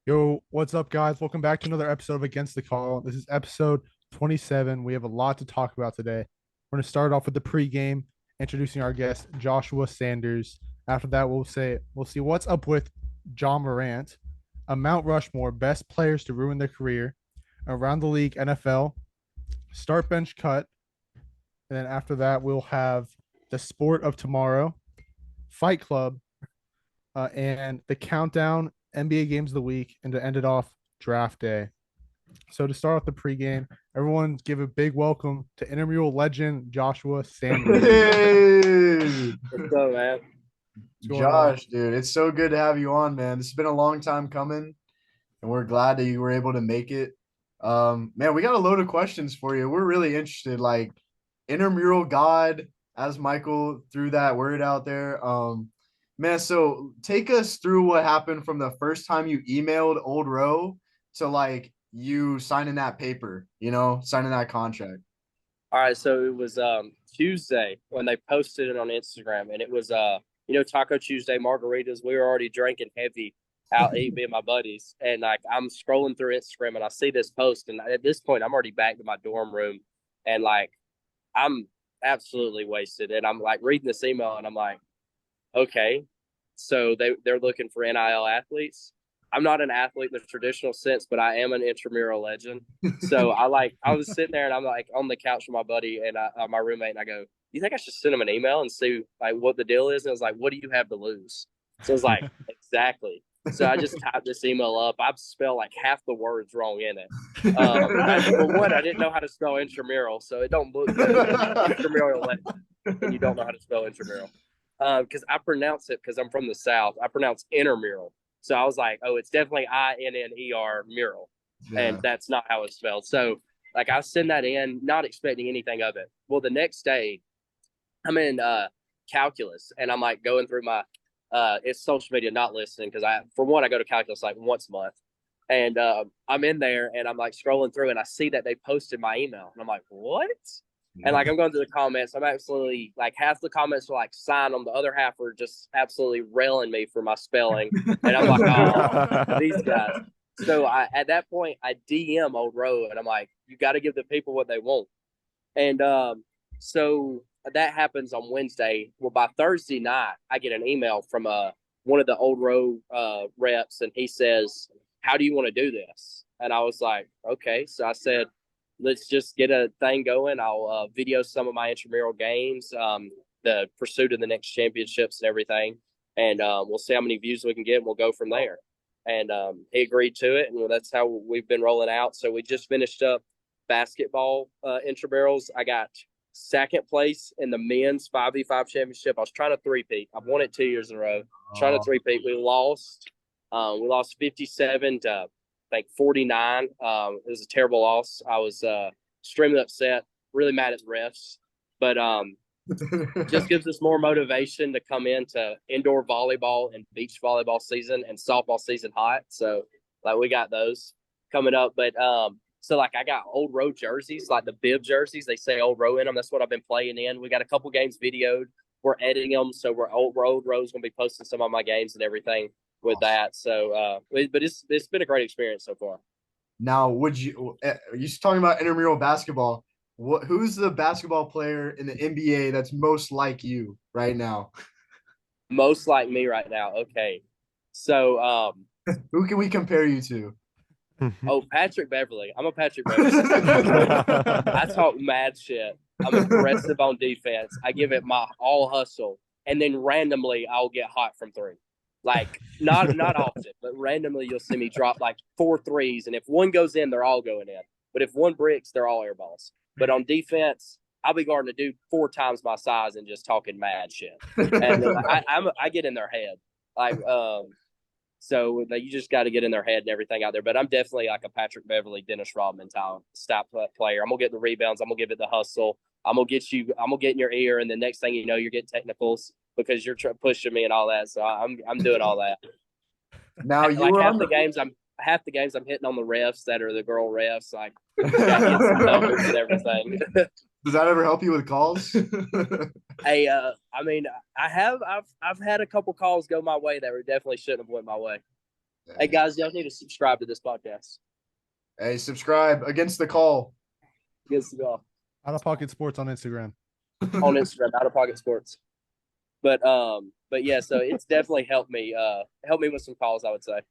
Yo, what's up, guys? Welcome back to another episode of Against the Call. This is episode 27. We have a lot to talk about today. We're going to start off with the pregame, introducing our guest, Joshua Sanders. After that, we'll see what's up with John Morant, a Mount Rushmore best players to ruin their career, around the league NFL, start bench cut, and then after that, we'll have the sport of tomorrow, Fight Club, and the countdown NBA games of the week, and to end it off, draft day. So to start off the pregame, everyone give a big welcome to Intramural legend Joshua Sanders. Hey, What's up, man? What's going on? Josh, dude, it's so good to have you on, man. This has been a long time coming, and we're glad that you were able to make it. Man, we got a load of questions for you. We're really interested, like intramural God, as Michael threw that word out there. Man, so take us through what happened from the first time you emailed Old Row to like you signing that paper, signing that contract. All right, so it was Tuesday when they posted it on Instagram, and it was Taco Tuesday margaritas. We were already drinking heavy out eating me and my buddies, and like I'm scrolling through Instagram and I see this post, and at this point I'm already back to my dorm room, and like I'm absolutely wasted, and I'm like reading this email, and I'm like, okay, so they're looking for NIL athletes. I'm not an athlete in the traditional sense, but I am an intramural legend. So I was sitting there and I'm like on the couch with my buddy and my roommate, and I go, "You think I should send him an email and see like what the deal is?" And I was like, "What do you have to lose?" So I was like, "Exactly." So I just typed this email up. I've spelled like half the words wrong in it. For one, I didn't know how to spell intramural, so it don't look good. Intramural legend, and you don't know how to spell intramural. Because I pronounce it because I'm from the South. I pronounce intramural. So I was like, oh, it's definitely INNER mural. And Yeah. that's not how it's spelled. So like I send that in, not expecting anything of it. Well, the next day I'm in calculus and I'm like going through my it's social media not listening because for one I go to calculus like once a month. And I'm in there and I'm like scrolling through and I see that they posted my email. And I'm like, what? And like I'm going through the comments, I'm absolutely like half the comments are like sign on, the other half are just absolutely railing me for my spelling. And I'm like, oh, these guys. So at that point I DM Old Row and I'm like, you got to give the people what they want. And so that happens on Wednesday. Well, by Thursday night, I get an email from one of the Old Row reps, and he says, "How do you want to do this?" And I was like, "Okay." So I said, let's just get a thing going. I'll video some of my intramural games, the pursuit of the next championships and everything, and we'll see how many views we can get. And we'll go from there. And he agreed to it, and well, that's how we've been rolling out. So we just finished up basketball intramurals. I got second place in the men's 5v5 championship. I was trying to three-peat. I've won it 2 years in a row. Trying to three-peat. We lost. We lost 57 to like 49. It was a terrible loss. I was extremely upset, really mad at the refs, but just gives us more motivation to come into indoor volleyball and beach volleyball season and softball season hot. So like we got those coming up, but so like I got Old Row jerseys, like the bib jerseys. They say Old Row in them. That's what I've been playing in. We got a couple games videoed. We're editing them, so we're Old Row's gonna be posting some of my games and everything with that. So, but it's been a great experience so far. Now, would you talking about intramural basketball? Who's the basketball player in the NBA that's most like you right now? Most like me right now. Okay, so Who can we compare you to? oh, Patrick Beverly. I'm a Patrick Beverly. I talk mad shit. I'm aggressive on defense. I give it my all hustle, and then randomly I'll get hot from three. Like not often, but randomly you'll see me drop like 4 threes, and if one goes in, they're all going in. But if one bricks, they're all air balls. But on defense, I'll be guarding a dude 4 times my size and just talking mad shit. And I get in their head. Like so you just got to get in their head and everything out there. But I'm definitely like a Patrick Beverly, Dennis Rodman style player. I'm gonna get the rebounds. I'm gonna give it the hustle. I'm gonna get you. I'm gonna get in your ear, and the next thing you know, you're getting technicals because you're pushing me and all that. So I'm doing all that. Now you Like were on the half the games I'm hitting on the refs that are the girl refs. Like got get some numbers and everything. Does that ever help you with calls? Hey, I mean, I've had a couple calls go my way that were definitely shouldn't have went my way. Hey guys, y'all need to subscribe to this podcast. Hey, subscribe against the call. Against the goal. OuttaPocket Sports on Instagram. On Instagram, OuttaPocket Sports. But yeah, so it's definitely helped me with some calls, I would say.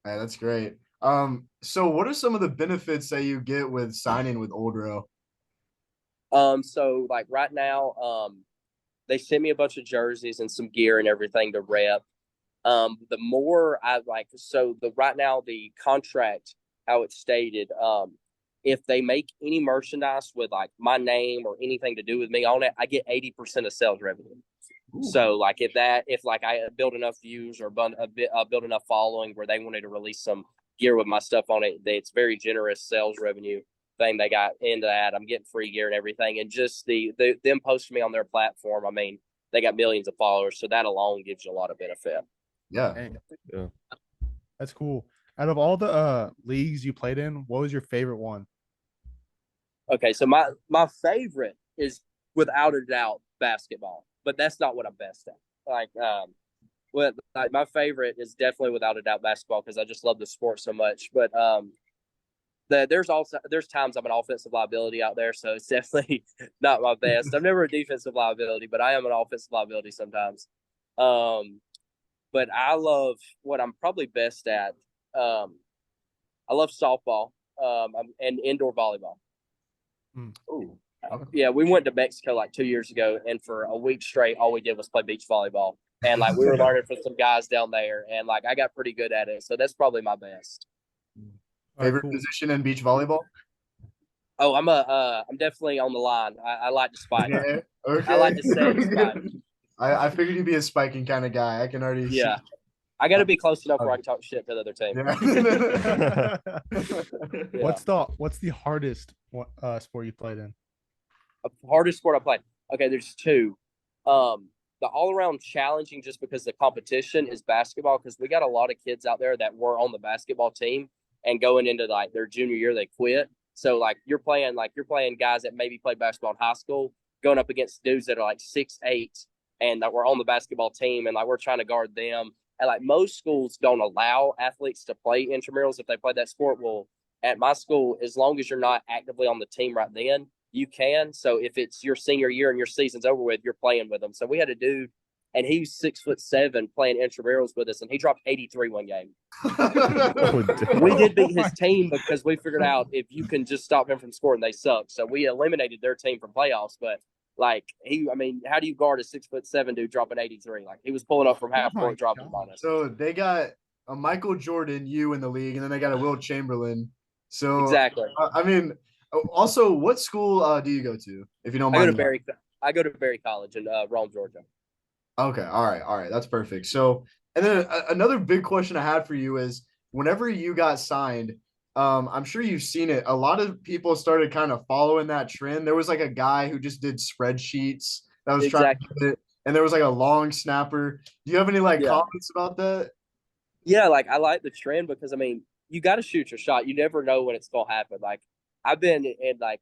Hey, that's great. So what are some of the benefits that you get with signing with Old Row? So like right now, they sent me a bunch of jerseys and some gear and everything to rep. The more I like, so right now the contract, how it's stated, if they make any merchandise with like my name or anything to do with me on it, I get 80% of sales revenue. Ooh. So like if I build enough views or build enough following where they wanted to release some gear with my stuff on it, it's very generous sales revenue thing they got into that. I'm getting free gear and everything, and just them posting me on their platform. I mean, they got millions of followers, so that alone gives you a lot of benefit. Yeah. That's cool. Out of all the leagues you played in, what was your favorite one? Okay, so my favorite is without a doubt basketball, but that's not what I'm best at. Like my favorite is definitely without a doubt basketball because I just love the sport so much. But there's times I'm an offensive liability out there, so it's definitely not my best. I'm never a defensive liability, but I am an offensive liability sometimes. But I love what I'm probably best at. I love softball and indoor volleyball. Ooh. Yeah, we went to Mexico like 2 years ago, and for a week straight, all we did was play beach volleyball. And like we were learning from some guys down there, and like I got pretty good at it. So that's probably my best. Favorite position in beach volleyball? Oh, I'm definitely on the line. I like to spike. Yeah, okay. I like to set spike. I figured you'd be a spiking kind of guy. I can already see. I got to be close enough where I can talk shit to the other team. Yeah. What's the hardest sport you played in? Hardest sport I played. Okay, there's two. The all-around challenging, just because the competition, is basketball, because we got a lot of kids out there that were on the basketball team and going into like their junior year they quit. So like you're playing guys that maybe played basketball in high school going up against dudes that are like 6'8" and that were on the basketball team, and like we're trying to guard them. And like most schools don't allow athletes to play intramurals if they play that sport. Well, at my school, as long as you're not actively on the team right then, you can. So if it's your senior year and your season's over with, you're playing with them. So we had a dude, and he's 6'7" playing intramurals with us, and he dropped 83 one game. We did beat his team because we figured out if you can just stop him from scoring, they suck. So we eliminated their team from playoffs. But like how do you guard a 6'7" dude dropping 83? Like he was pulling up from half court, dropping on us. So they got a Michael Jordan, you in the league, and then they got a Will Chamberlain. So exactly. I mean, also, what school do you go to? If you don't mind, I go to Berry College in Rome, Georgia. Okay, all right, that's perfect. So, and then another big question I had for you is, whenever you got signed, I'm sure you've seen it. A lot of people started kind of following that trend. There was like a guy who just did spreadsheets that was trying to do it, and there was like a long snapper. Do you have any comments about that? Yeah, like I like the trend because I mean, you got to shoot your shot. You never know when it's gonna happen. Like I've been in like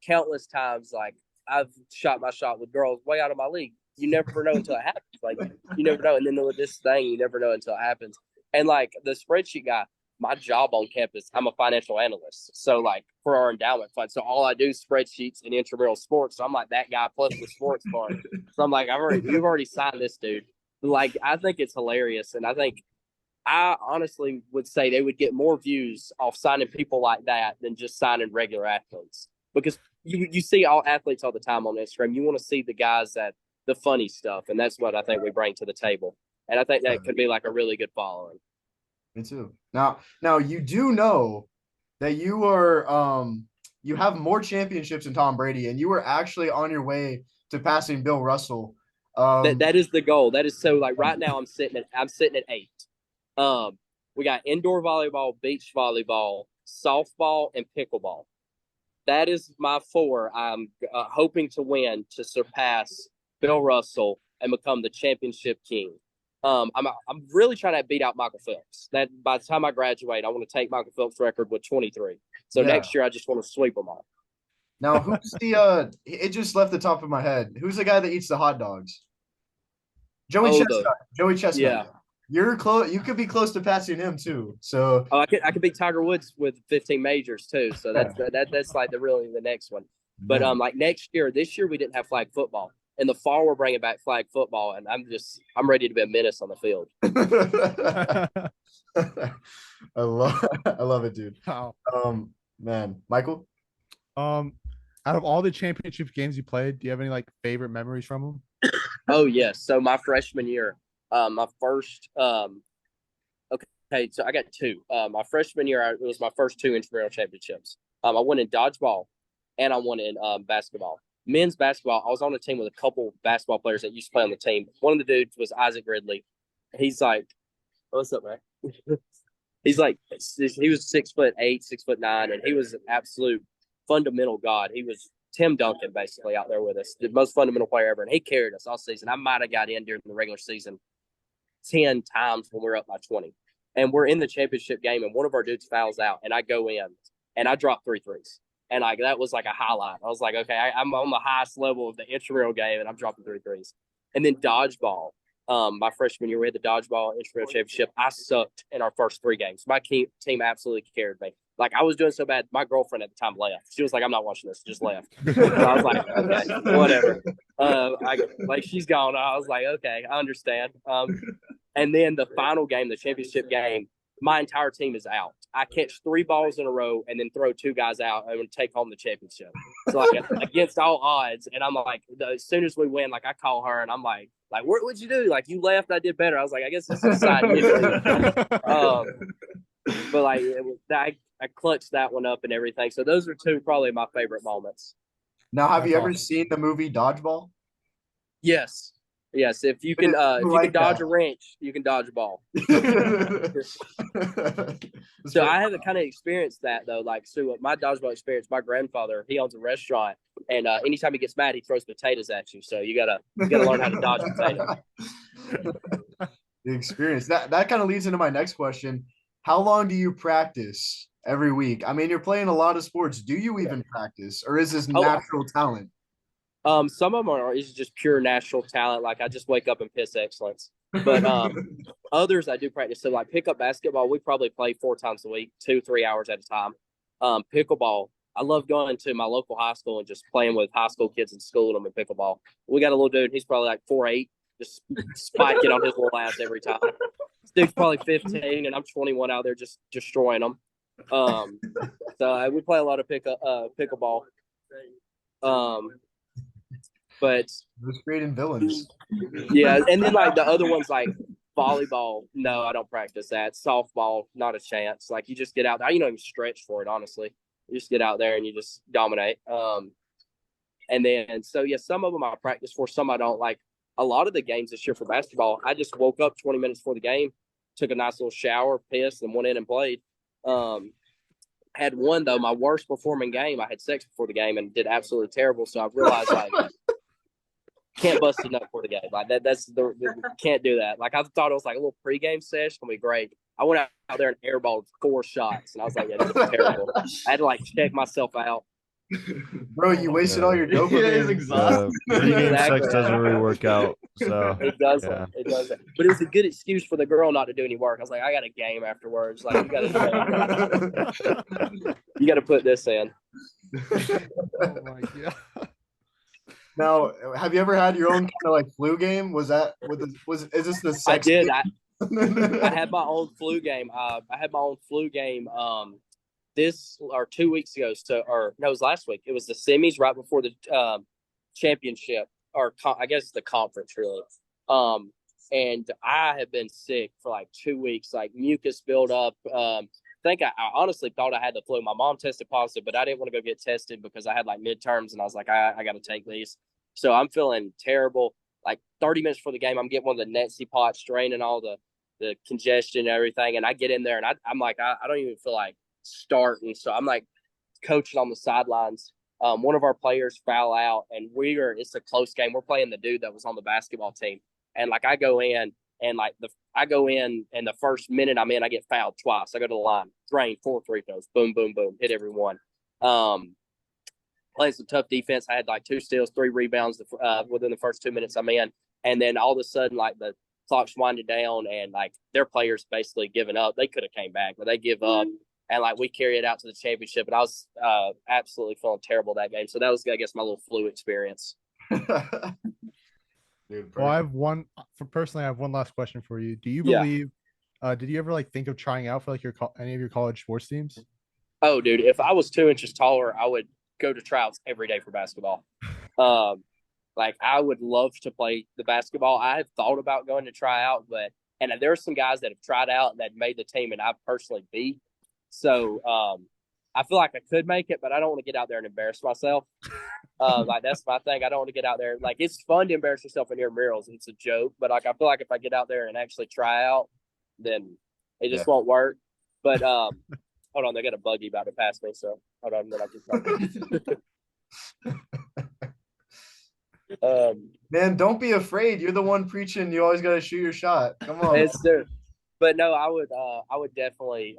countless times, like I've shot my shot with girls way out of my league. You never know until it happens. Like you never know. And then with this thing, you never know until it happens. And like the spreadsheet guy, my job on campus, I'm a financial analyst. So like for our endowment fund. So all I do is spreadsheets and intramural sports. So I'm like that guy plus the sports part. So I'm like, you've already signed this dude. Like I think it's hilarious. And I honestly would say they would get more views off signing people like that than just signing regular athletes. Because you see all athletes all the time on Instagram. You want to see the guys the funny stuff, and that's what I think we bring to the table. And I think that could be like a really good following. Me too. Now you do know that you are you have more championships than Tom Brady, and you were actually on your way to passing Bill Russell. That is the goal. That is so like right now I'm sitting at 8. We got indoor volleyball, beach volleyball, softball, and pickleball. That is my 4. I'm hoping to win to surpass Bill Russell and become the championship king. I'm really trying to beat out Michael Phelps. That by the time I graduate, I want to take Michael Phelps' record with 23. So next year, I just want to sweep them all. Now, who's the? It just left the top of my head. Who's the guy that eats the hot dogs? Joey Chestnut. Joey Chestnut. You're close. You could be close to passing him too. So Oh, I could beat Tiger Woods with 15 majors too. So that's like the next one. But man. like this year we didn't have flag football. In the fall we're bringing back flag football, and I'm ready to be a menace on the field. I love it, dude. Wow. Man, Michael. Out of all the championship games you played, do you have any like favorite memories from them? Oh yes. So my freshman year, my first okay, so I got two. My freshman year, it was my first two intramural championships. I won in dodgeball, and I won in basketball. Men's basketball, I was on a team with a couple basketball players that used to play on the team. One of the dudes was Isaac Ridley. He's like, what's up, man? He was 6'8", 6'9", and he was an absolute fundamental god. He was Tim Duncan basically out there with us, the most fundamental player ever, and he carried us all season. I might have got in during the regular season 10 times when we were up by 20. And we're in the championship game, and one of our dudes fouls out, and I go in, and I drop 3 threes. And like that was like a highlight. I was like, okay, I'm on the highest level of the intramural game, and I'm dropping 3 threes. And then dodgeball. My freshman year, we had the dodgeball intramural championship. I sucked in our first 3 games. My team absolutely carried me. Like I was doing so bad, my girlfriend at the time left. She was like, "I'm not watching this." Just left. So I was like, "Okay, whatever." She's gone. I was like, "Okay, I understand." And then the final game, the championship game, my entire team is out. I catch 3 balls in a row and then throw 2 guys out and take home the championship. So like against all odds, and I'm like, as soon as we win, like I call her and I'm like, what'd you do? Like you left, I did better. I was like, I guess this is a sign. But like I clutched that one up and everything. So those are 2 probably my favorite moments. Now, have That's you ever awesome. seen the movie Dodgeball? Yes. If you can dodge a wrench, you can dodge a ball. So I haven't kind of experienced that though. Like so my dodgeball experience, my grandfather, he owns a restaurant, and anytime he gets mad, he throws potatoes at you. So you gotta learn how to dodge potatoes. The experience. That kind of leads into my next question. How long do you practice every week? I mean, you're playing a lot of sports. Do you even practice, or is this natural talent? Some of them is just pure natural talent. Like I just wake up and piss excellence. But others I do practice. So like pickup basketball, we probably play 4 times a week, 2-3 hours at a time. Pickleball, I love going to my local high school and just playing with high school kids and schooling them in pickleball. We got a little dude, he's probably like 4'8", just spiking on his little ass every time. This dude's probably 15, and I'm 21 out there just destroying them. So we play a lot of pickleball. But Those creating villains. Yeah, and then like the other ones like volleyball, no, I don't practice that. Softball, not a chance. Like you just get out there. You don't even stretch for it, honestly. You just get out there and you just dominate. And then so yeah, some of them I practice for, some I don't. Like a lot of the games this year for basketball, I just woke up 20 minutes before the game, took a nice little shower, pissed, and went in and played. Had one though, my worst performing game. I had sex before the game and did absolutely terrible. So I realized like can't bust a nut for the game. Like that's can't do that. Like I thought it was like a little pregame sesh, gonna be great. I went out there and airballed 4 shots, and I was like, yeah, this is terrible. I had to like check myself out. Bro, you wasted all your dopamine. Yeah, it's exhausting. Pregame Exactly. sex doesn't really work out. So It doesn't. yeah. It doesn't. But it was a good excuse for the girl not to do any work. I was like, I got a game afterwards. Like you got to put this in. Oh my god. Now, have you ever had your own kind of like flu game? Is this the sex I did. game? I had my own flu game. This or 2 weeks ago. It was last week. It was the semis right before the championship, or I guess the conference really. And I have been sick for like 2 weeks, like mucus buildup. I honestly thought I had the flu. My mom tested positive, but I didn't want to go get tested because I had like midterms, and I was like, I got to take these. So I'm feeling terrible. Like 30 minutes before the game, I'm getting one of the Netsy pots, draining all the congestion and everything. And I get in there, and I'm like, I don't even feel like starting. So I'm like coaching on the sidelines. One of our players foul out, and it's a close game. We're playing the dude that was on the basketball team. And like I go in, and the first minute I'm in, I get fouled twice. I go to the line, drain 4 free throws, boom, boom, boom, hit every one. Playing some tough defense. I had like 2 steals, 3 rebounds within the first 2 minutes I'm in. And then all of a sudden, like the clock's winding down, and like their players basically giving up. They could have came back, but they give up, and like we carry it out to the championship. And I was absolutely feeling terrible that game. So that was, I guess, my little flu experience. Dude, Well, I perfect. have one personally. I have one last question for you. Do you Yeah. believe? Did you ever like think of trying out for like any of your college sports teams? Oh, dude, if I was 2 inches taller, I would go to tryouts every day for basketball. Like I would love to play the basketball. I have thought about going to try out, and there are some guys that have tried out and that made the team, and I personally beat. So I feel like I could make it, but I don't want to get out there and embarrass myself. Like that's my thing. I don't want to get out there. Like it's fun to embarrass yourself in intramurals. It's a joke, but like I feel like if I get out there and actually try out, then it just won't work. But hold on, they got a buggy about to pass me, so hold on, then I can. Man, don't be afraid. You're the one preaching. You always got to shoot your shot. Come on. It's there, but no, I would definitely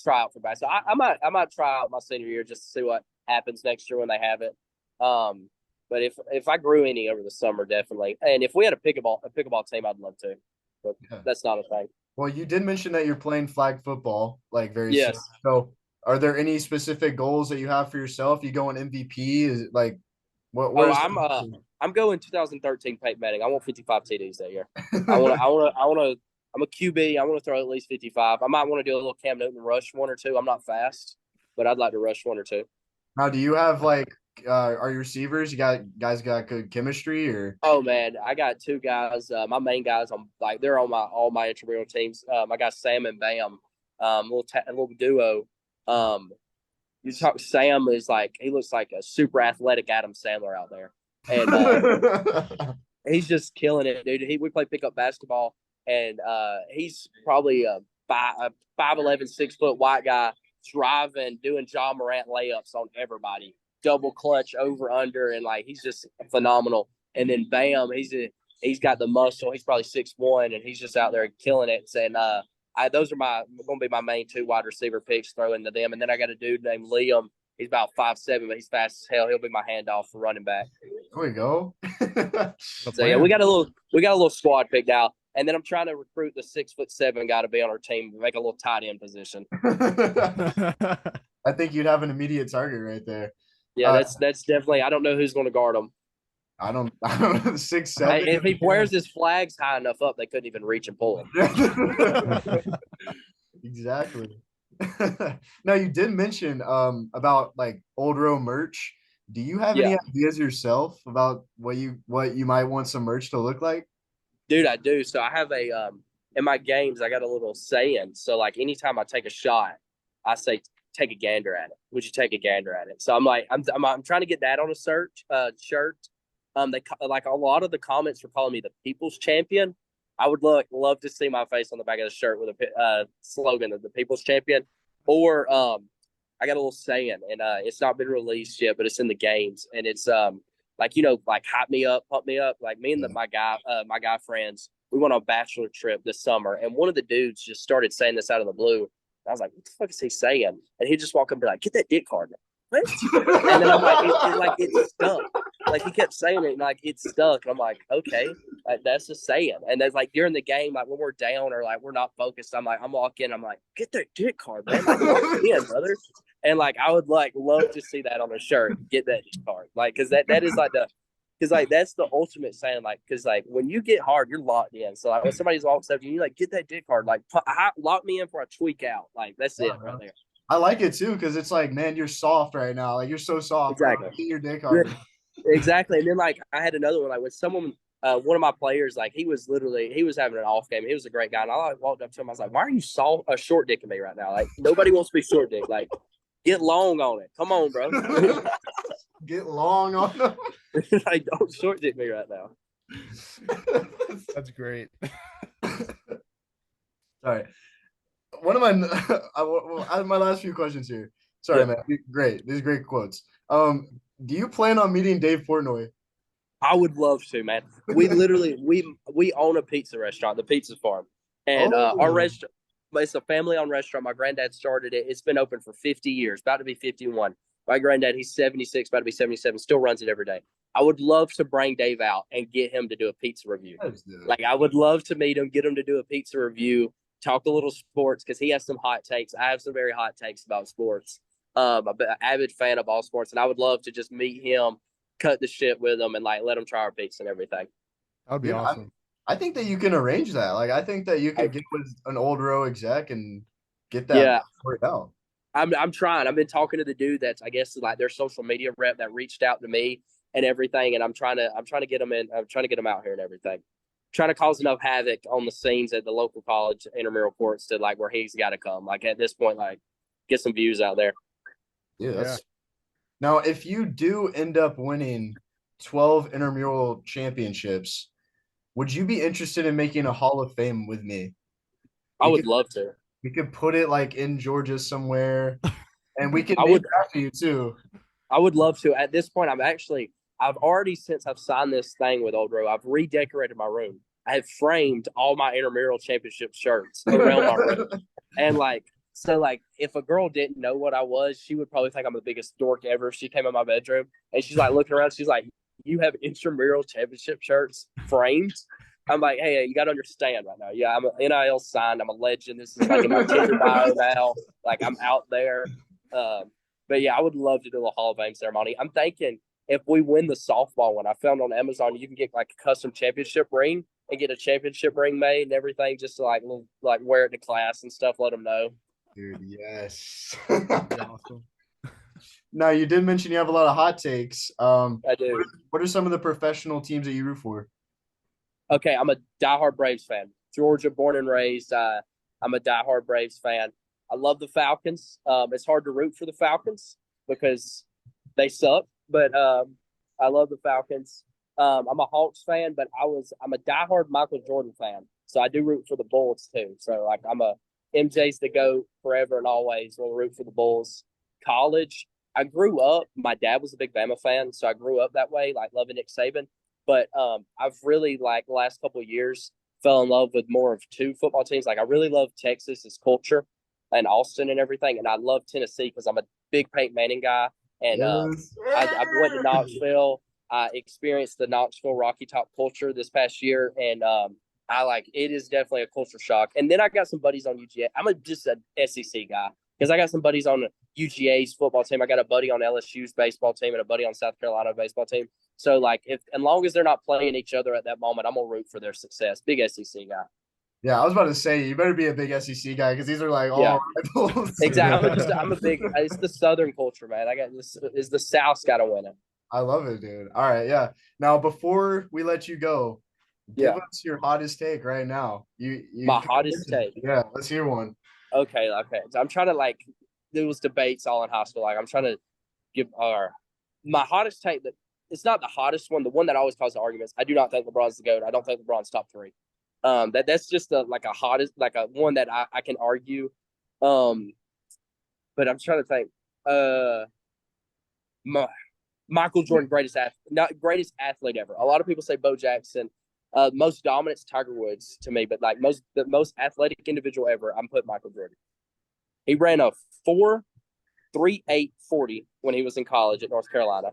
try out for basketball. I might try out my senior year just to see what happens next year when they have it. But if I grew any over the summer, definitely. And if we had a pickleball team, I'd love to. But that's not a thing. Well, you did mention that you're playing flag football, like very Yes. soon. So, are there any specific goals that you have for yourself? You going MVP? Is it like what? Where's I'm going 2013 Peyton Manning. I want 55 TDs that year. I'm a QB. I want to throw at least 55. I might want to do a little Cam Newton rush one or two. I'm not fast, but I'd like to rush one or two. Now, do you have like are you receivers? You got good chemistry or? Oh man, I got two guys. My main guys, they're on all my intramural teams. I got Sam and Bam, a little duo. You talk. Sam is like he looks like a super athletic Adam Sandler out there, and he's just killing it, dude. We play pickup basketball, and he's probably a 5'11", 6-foot white guy driving, doing John Morant layups on everybody. Double clutch over under, and like he's just phenomenal. And then Bam, he's got the muscle. He's probably 6'1", and he's just out there killing it. And those are going to be my main two wide receiver picks throwing to them. And then I got a dude named Liam. He's about 5'7", but he's fast as hell. He'll be my handoff for running back. There we go. So yeah, we got a little squad picked out. And then I'm trying to recruit the 6'7" guy to be on our team to make a little tight end position. I think you'd have an immediate target right there. Yeah, that's definitely. I don't know who's going to guard him. I don't know. 6'7". If he wears his flags high enough up, they couldn't even reach and pull him. Exactly. Now you did mention about like old row merch. Do you have any ideas yourself about what you might want some merch to look like? Dude, I do. So I have in my games, I got a little saying. So like anytime I take a shot, I say, take a gander at it. Would you take a gander at it? So I'm like, I'm trying to get that on a shirt. They like a lot of the comments were calling me the people's champion. I would love to see my face on the back of the shirt with a slogan of the people's champion. Or I got a little saying, and it's not been released yet, but it's in the games, and it's like hype me up, pump me up. Like me and my guy friends, we went on a bachelor trip this summer, and one of the dudes just started saying this out of the blue. I was like, what the fuck is he saying? And he just walked up and be like, get that dick card. What? And then I'm like, it's stuck. Like he kept saying it, and like it's stuck. And I'm like, okay, like, that's a saying. And then like during the game, like when we're down or like we're not focused, I'm walking, I'm like, get that dick card, man. Like walk in, brother. And like I would like love to see that on a shirt. Get that dick card, like because that is like because like that's the ultimate saying. Like because like when you get hard, you're locked in. So like when somebody walks up to you, like get that dick card, like lock me in for a tweak out. Like that's it right there. I like it too because it's like, man, you're soft right now. Like you're so soft. Exactly. Like, get your dick hard. Exactly. And then like I had another one, like when someone one of my players, like he was having an off game. He was a great guy. And I like walked up to him. I was like, why are you short dicking me right now? Like nobody wants to be short dick. Like get long on it. Come on, bro. Get long on them. Like don't short dick me right now. That's great. Sorry. One of my last few questions here. Sorry, man. Great. These are great quotes. Do you plan on meeting Dave Portnoy? I would love to, man. We literally we own a pizza restaurant, the Pizza Farm, and our restaurant. It's a family-owned restaurant. My granddad started it. It's been open for 50 years, about to be 51. My granddad, he's 76, about to be 77, still runs it every day. I would love to bring Dave out and get him to do a pizza review. Like, I would love to meet him, get him to do a pizza review, talk a little sports, because he has some hot takes. I have some very hot takes about sports. I'm an avid fan of all sports, and I would love to just meet him, cut the shit with him, and like let him try our pizza and everything. That would be awesome. I think that you can arrange that. Like, I think that you could get with an old row exec and get that Yeah. worked out. I'm trying. I've been talking to the dude that's, I guess, like their social media rep that reached out to me and everything, and I'm trying to get him in. I'm trying to get him out here and everything. Trying to cause enough havoc on the scenes at the local college intramural courts to like where he's got to come. Like at this point, like get some views out there. Yeah. Now, if you do end up winning 12 intramural championships, would you be interested in making a Hall of Fame with me? I would love to. We could put it like in Georgia somewhere, and we can I name would- it after you too. I would love to. At this point, I've already, since I've signed this thing with Old Row, I've redecorated my room. I have framed all my intramural championship shirts around my room. And if a girl didn't know what I was, she would probably think I'm the biggest dork ever if she came in my bedroom. And she's like looking around, she's like, "You have intramural championship shirts framed?" I'm like, "Hey, you got to understand right now. Yeah, I'm an NIL signed. I'm a legend. This is like in my Tinder bio now. Like, I'm out there." But yeah, I would love to do a Hall of Fame ceremony. I'm thinking if we win the softball one, I found on Amazon you can get like a custom championship ring and get a championship ring made and everything, just to like wear it to class and stuff. Let them know. Dude, yes. Awesome. Now, you did mention you have a lot of hot takes. I do. What are some of the professional teams that you root for? Okay, I'm a diehard Braves fan. Georgia, born and raised. I'm a diehard Braves fan. I love the Falcons. It's hard to root for the Falcons because they suck, but I love the Falcons. I'm a Hawks fan, but I'm a diehard Michael Jordan fan, so I do root for the Bulls too. So like I'm a MJ's the GOAT forever and always. Will root for the Bulls. College, I grew up. My dad was a big Bama fan, so I grew up that way, like loving Nick Saban. But I've really like the last couple of years fell in love with more of two football teams. Like I really love Texas's culture and Austin and everything, and I love Tennessee because I'm a big Peyton Manning guy. And I went to Knoxville. I experienced the Knoxville Rocky Top culture this past year, and it is definitely a culture shock. And then I got some buddies on UGA. I'm just an SEC guy because I got some buddies on UGA's football team. I got a buddy on LSU's baseball team and a buddy on South Carolina baseball team. So like as long as they're not playing each other at that moment, I'm gonna root for their success. Big SEC guy. Yeah, I was about to say you better be a big SEC guy because these are like all rivals. Exactly. I'm a big. It's the Southern culture, man. I got this. Is the South's got to win it. I love it, dude. All right, yeah. Now before we let you go, give us your hottest take right now. My hottest take. Yeah, let's hear one. Okay. So I'm trying to there was debates all in high school. Like I'm trying to give my hottest take. That it's not the hottest one. The one that always causes arguments. I do not think LeBron's the GOAT. I don't think LeBron's top 3. That's just a hottest, like a one that I can argue. But I'm trying to think. Michael Jordan, greatest athlete ever. A lot of people say Bo Jackson. Most dominant's Tiger Woods to me, but like the most athletic individual ever, I'm putting Michael Jordan. He ran a 4.38 when he was in college at North Carolina,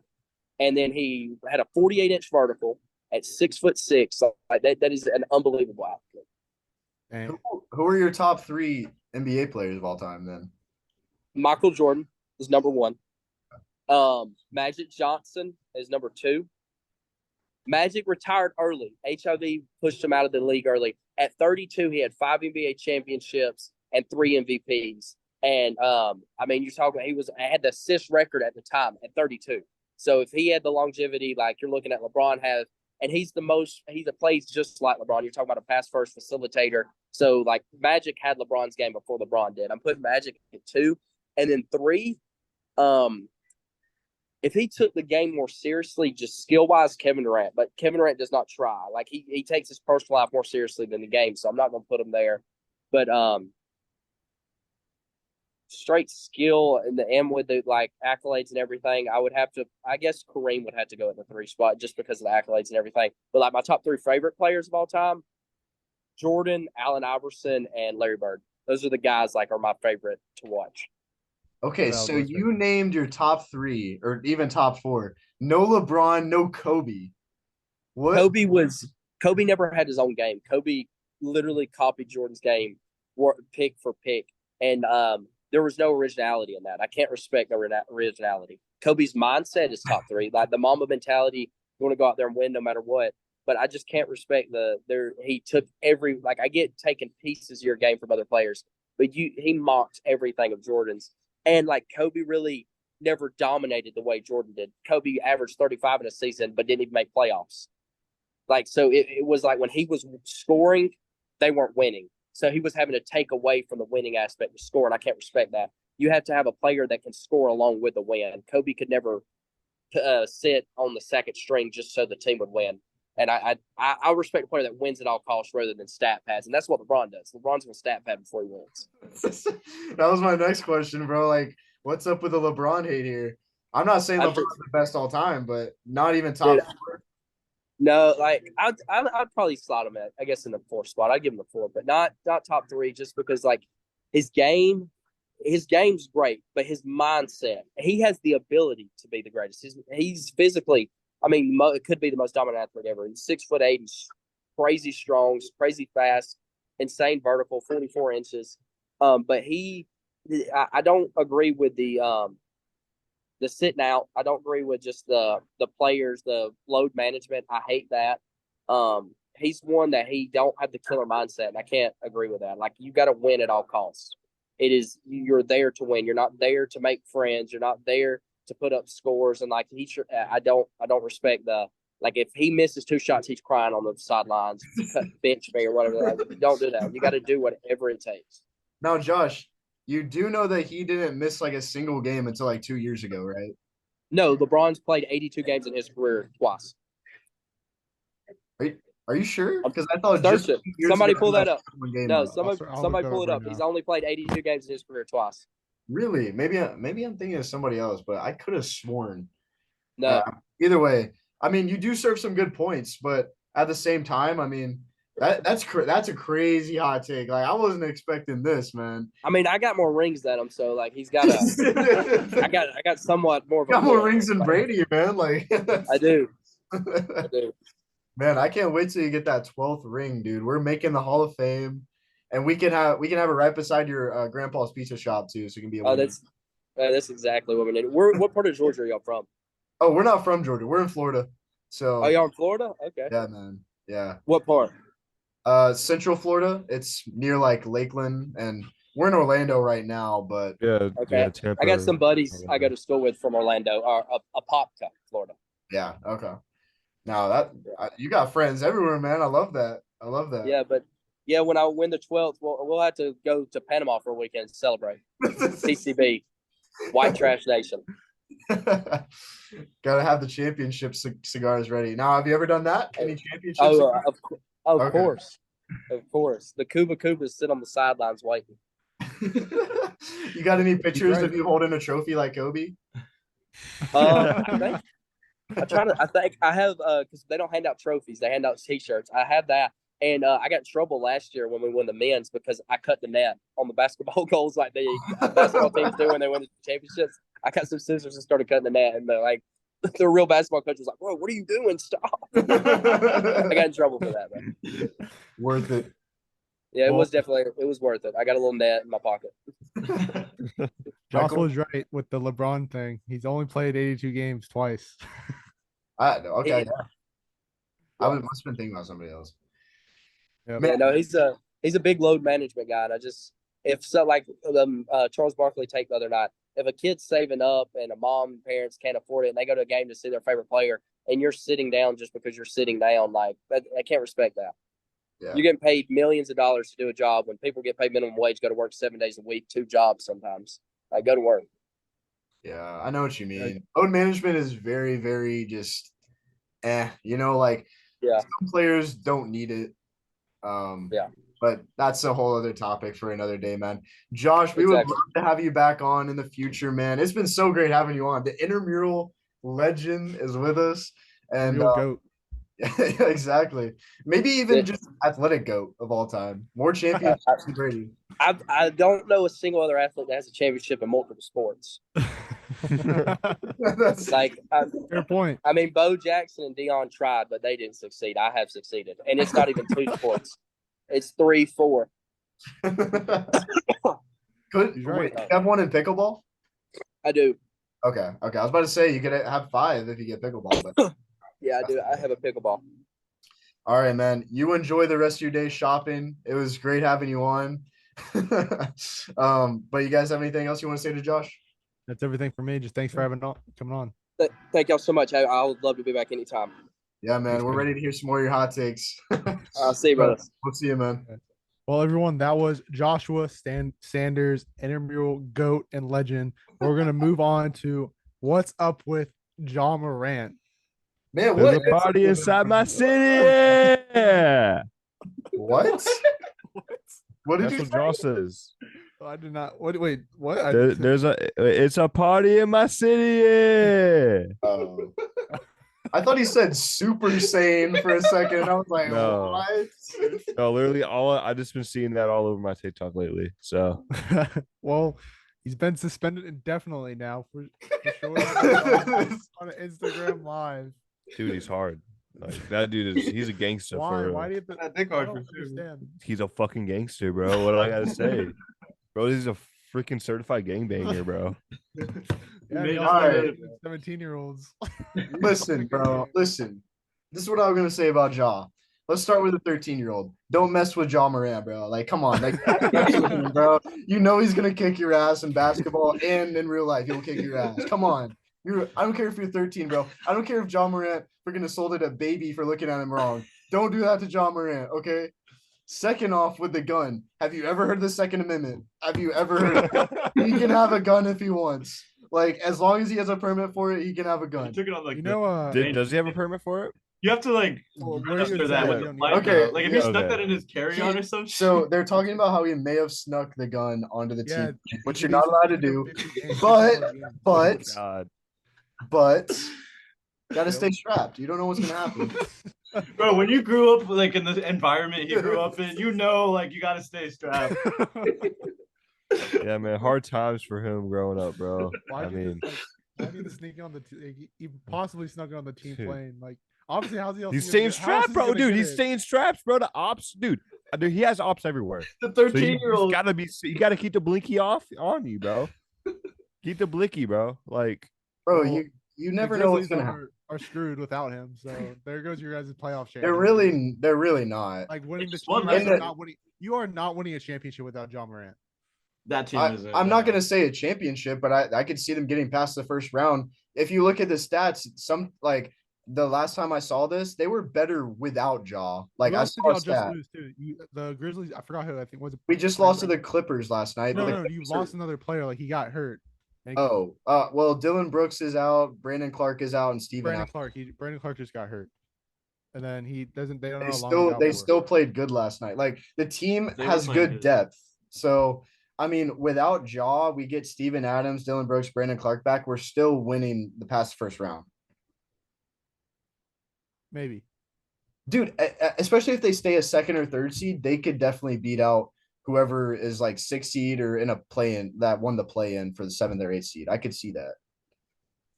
and then he had a 48-inch vertical at 6'6". So like that is an unbelievable athlete. Who are your top 3 NBA players of all time then? Michael Jordan is number 1. Magic Johnson is number 2. Magic retired early. HIV pushed him out of the league early. At 32, he had 5 NBA championships and 3 MVPs. And you're talking he had the assist record at the time at 32. So if he had the longevity, like you're looking at LeBron has, and he plays just like LeBron. You're talking about a pass first facilitator. So like Magic had LeBron's game before LeBron did. I'm putting Magic at 2, and then 3. If he took the game more seriously, just skill-wise, Kevin Durant. But Kevin Durant does not try. Like, he takes his personal life more seriously than the game, so I'm not going to put him there. But straight skill and with the, accolades and everything, I guess Kareem would have to go at the 3 spot just because of the accolades and everything. But, my top 3 favorite players of all time, Jordan, Allen Iverson, and Larry Bird. Those are the guys, are my favorite to watch. Okay, That so was you named your top three or even top four. No LeBron, no Kobe. What? Kobe never had his own game. Kobe literally copied Jordan's game, pick for pick, and there was no originality in that. I can't respect no originality. Kobe's mindset is top three, like the Mamba mentality. You want to go out there and win no matter what. But I just can't respect he took I get taking pieces of your game from other players, but he mocked everything of Jordan's. And like Kobe really never dominated the way Jordan did. Kobe averaged 35 in a season, but didn't even make playoffs. Like, so it was like when he was scoring, they weren't winning. So he was having to take away from the winning aspect of scoring. I can't respect that. You have to have a player that can score along with the win. Kobe could never sit on the second string just so the team would win. And I respect a player that wins at all costs rather than stat pads. And that's what LeBron does. LeBron's going to stat pad before he wins. That was my next question, bro. Like, what's up with the LeBron hate here? I'm not saying LeBron's the best all time, but not even top four. No, like I'd probably slot him at, I guess, in the fourth spot. I'd give him the four, but not top three, just because like his game's great, but his mindset, he has the ability to be the greatest. He's physically, I mean, it could be the most dominant athlete ever. He's 6'8", he's crazy strong, crazy fast, insane vertical, 44 inches. But I don't agree with the sitting out. I don't agree with just the players, the load management. I hate that. He's one that he don't have the killer mindset, and I can't agree with that. Like, you got to win at all costs. You're there to win. You're not there to make friends. You're not there to put up scores. And like I don't respect like if he misses 2 shots, he's crying on the sidelines, bench me or whatever. Like, don't do that. You got to do whatever it takes. Now, Josh, you do know that he didn't miss like a single game until like 2 years ago, right? No, LeBron's played 82 games in his career twice. Are you sure? Because I thought somebody pull that up. No, somebody pull it up. He's only played 82 games in his career twice. Really? Maybe I'm thinking of somebody else, but I could have sworn. No. Either way, I mean, you do serve some good points, but at the same time, I mean, that's a crazy hot take. Like, I wasn't expecting this, man. I mean, I got more rings than him, so like he's got I got somewhat more. Got more rings than Brady, man. Like I do. Man, I can't wait till you get that 12th ring, dude. We're making the Hall of Fame, and we can have it right beside your grandpa's pizza shop too, so you can be. That's exactly what we need. What part of Georgia are y'all from? Oh, we're not from Georgia. We're in Florida. So. Oh, y'all in Florida? Okay. Yeah, man. Yeah. What part? Central Florida. It's near like Lakeland, and we're in Orlando right now. But yeah, okay. Yeah, I got some buddies I go to school with from Orlando, or Apopka, Florida. Yeah. Okay. Now you got friends everywhere, man. I love that. Yeah, but when I win the 12th, we'll have to go to Panama for a weekend to celebrate. TCB, White Trash Nation. Gotta have the championship cigars ready. Now, have you ever done that? Any championships? Of course. The Kubas sit on the sidelines waiting. You got any pictures of you holding a trophy like Kobe? I think I have because they don't hand out trophies, they hand out T-shirts. I have that, and I got in trouble last year when we won the men's because I cut the net on the basketball goals like the basketball teams do when they win the championships. I got some scissors and started cutting the net, and the real basketball coach was like, "Bro, what are you doing? Stop!" I got in trouble for that, man. Worth it. Yeah, it was worth it. I got a little net in my pocket. Josh was right with the LeBron thing. He's only played 82 games twice. Okay. Yeah. I must have been thinking about somebody else. Yep. Yeah, no, he's a big load management guy. And if Charles Barkley take the other night, if a kid's saving up and a mom and parents can't afford it and they go to a game to see their favorite player and you're sitting down just because you're sitting down, like I can't respect that. Yeah. You're getting paid millions of dollars to do a job when people get paid minimum wage, go to work 7 days a week, 2 jobs sometimes. Like, go to work. Yeah, I know what you mean. Load management is very, very just like some players don't need it. But that's a whole other topic for another day, man. Josh, we would love to have you back on in the future, man. It's been so great having you on. The Intramural legend is with us. And Yeah, exactly. Maybe even just athletic GOAT of all time. More championships than Brady. I don't know a single other athlete that has a championship in multiple sports. That's Like, Fair point. I mean, Bo Jackson and Dion tried, but they didn't succeed. I have succeeded, and it's not even 2 sports; it's 3, 4. Wait, right. you have one in pickleball? I do. Okay. I was about to say you could have 5 if you get pickleball, but Yeah, I do. I have a pickleball. all right, man. You enjoy the rest of your day shopping. It was great having you on. But you guys have anything else you want to say to Josh? That's everything for me. Just thanks for coming on. Thank y'all so much. I would love to be back anytime. Yeah, man. We're ready to hear some more of your hot takes. I'll see you, brother. We'll see you, man. Well, everyone, that was Joshua Sanders, intramural GOAT and legend. We're gonna move on to what's up with Ja Morant. Man, There's what? a party inside my city. What? What did That's you what say? Josh says. Oh, I did not. Wait, what? It's a party in my city. Oh. I thought he said Super Saiyan for a second. I was like, No. what? No, literally I just been seeing that all over my TikTok lately. So Well, he's been suspended indefinitely now for sure on an Instagram live. dude, he's hard. Like that dude he's a gangster Why? for real. Why do you have to? I don't understand. He's a fucking gangster, bro. What do I gotta say? Bro, he's a freaking certified gangbanger, bro. Yeah, he All also right. 17-year-olds. Listen, bro. Listen. This is what I was gonna say about Ja. Let's start with a 13-year-old. Don't mess with Ja Morant, bro. Like, come on, like, mess with him, bro. You know he's gonna kick your ass in basketball and in real life. He'll kick your ass. Come on. I don't care if you're 13, bro. I don't care if Ja Morant freaking assaulted a baby for looking at him wrong. Don't do that to Ja Morant, okay? Second off, with the gun. Have you ever heard the Second Amendment? Have you ever heard he can have a gun if he wants? Like, as long as he has a permit for it, he can have a gun. He took it on like You know, Does he have a permit for it? you have to like Well, where register you that at? with You the don't need flight Okay. bureau. Like if he Okay. stuck that in his carry-on or some So shit. they're talking about how he may have snuck the gun onto the yeah, team, which you're not allowed to do. 50 games, But- 50 games. But God. gotta stay strapped. You don't know what's gonna happen. Bro, when you grew up like in the environment he grew up in, you know like you gotta stay strapped. Yeah, man. Hard times for him growing up, bro. Why I did you mean, why did he sneak on the he possibly snuck on the team Dude. plane? Like, obviously, how's he? he's staying strapped, bro. Dude, he's staying strapped, bro. The ops, dude. He has ops everywhere. The So you 13-year-old. you gotta keep the blinky off on you, bro. Keep the blicky, bro. Like, Bro, Well, you never know what's gonna happen. are screwed without him. So there goes your guys' playoff chance. They're really not. like winning the One you less guys are than- not winning. You are not winning a championship without Ja Morant. That team is I'm not gonna say a championship, but I could see them getting past the first round. If you look at the stats, some like the last time I saw this, they were better without Ja. Like Who I else did saw a y'all just stat. lose to? The Grizzlies. I forgot who. I think was it. We just lost to the Clippers last night. No, but the no, you Clippers lost another player. Like he got hurt. And Oh, well, Dylan Brooks is out, Brandon Clark is out, and Steven. Brandon Clark. Brandon Clark just got hurt, and then he doesn't. They don't know They how long he's still out they for. still played good last night. Like the team They were has playing good good. depth. So I mean, without Ja, we get Steven Adams, Dylan Brooks, Brandon Clark back. We're still winning the past first round. Maybe. Dude, especially if they stay a second or third seed, they could definitely beat out whoever is like 6th seed or in a play-in that won the play-in for the 7th or 8th seed. I could see that.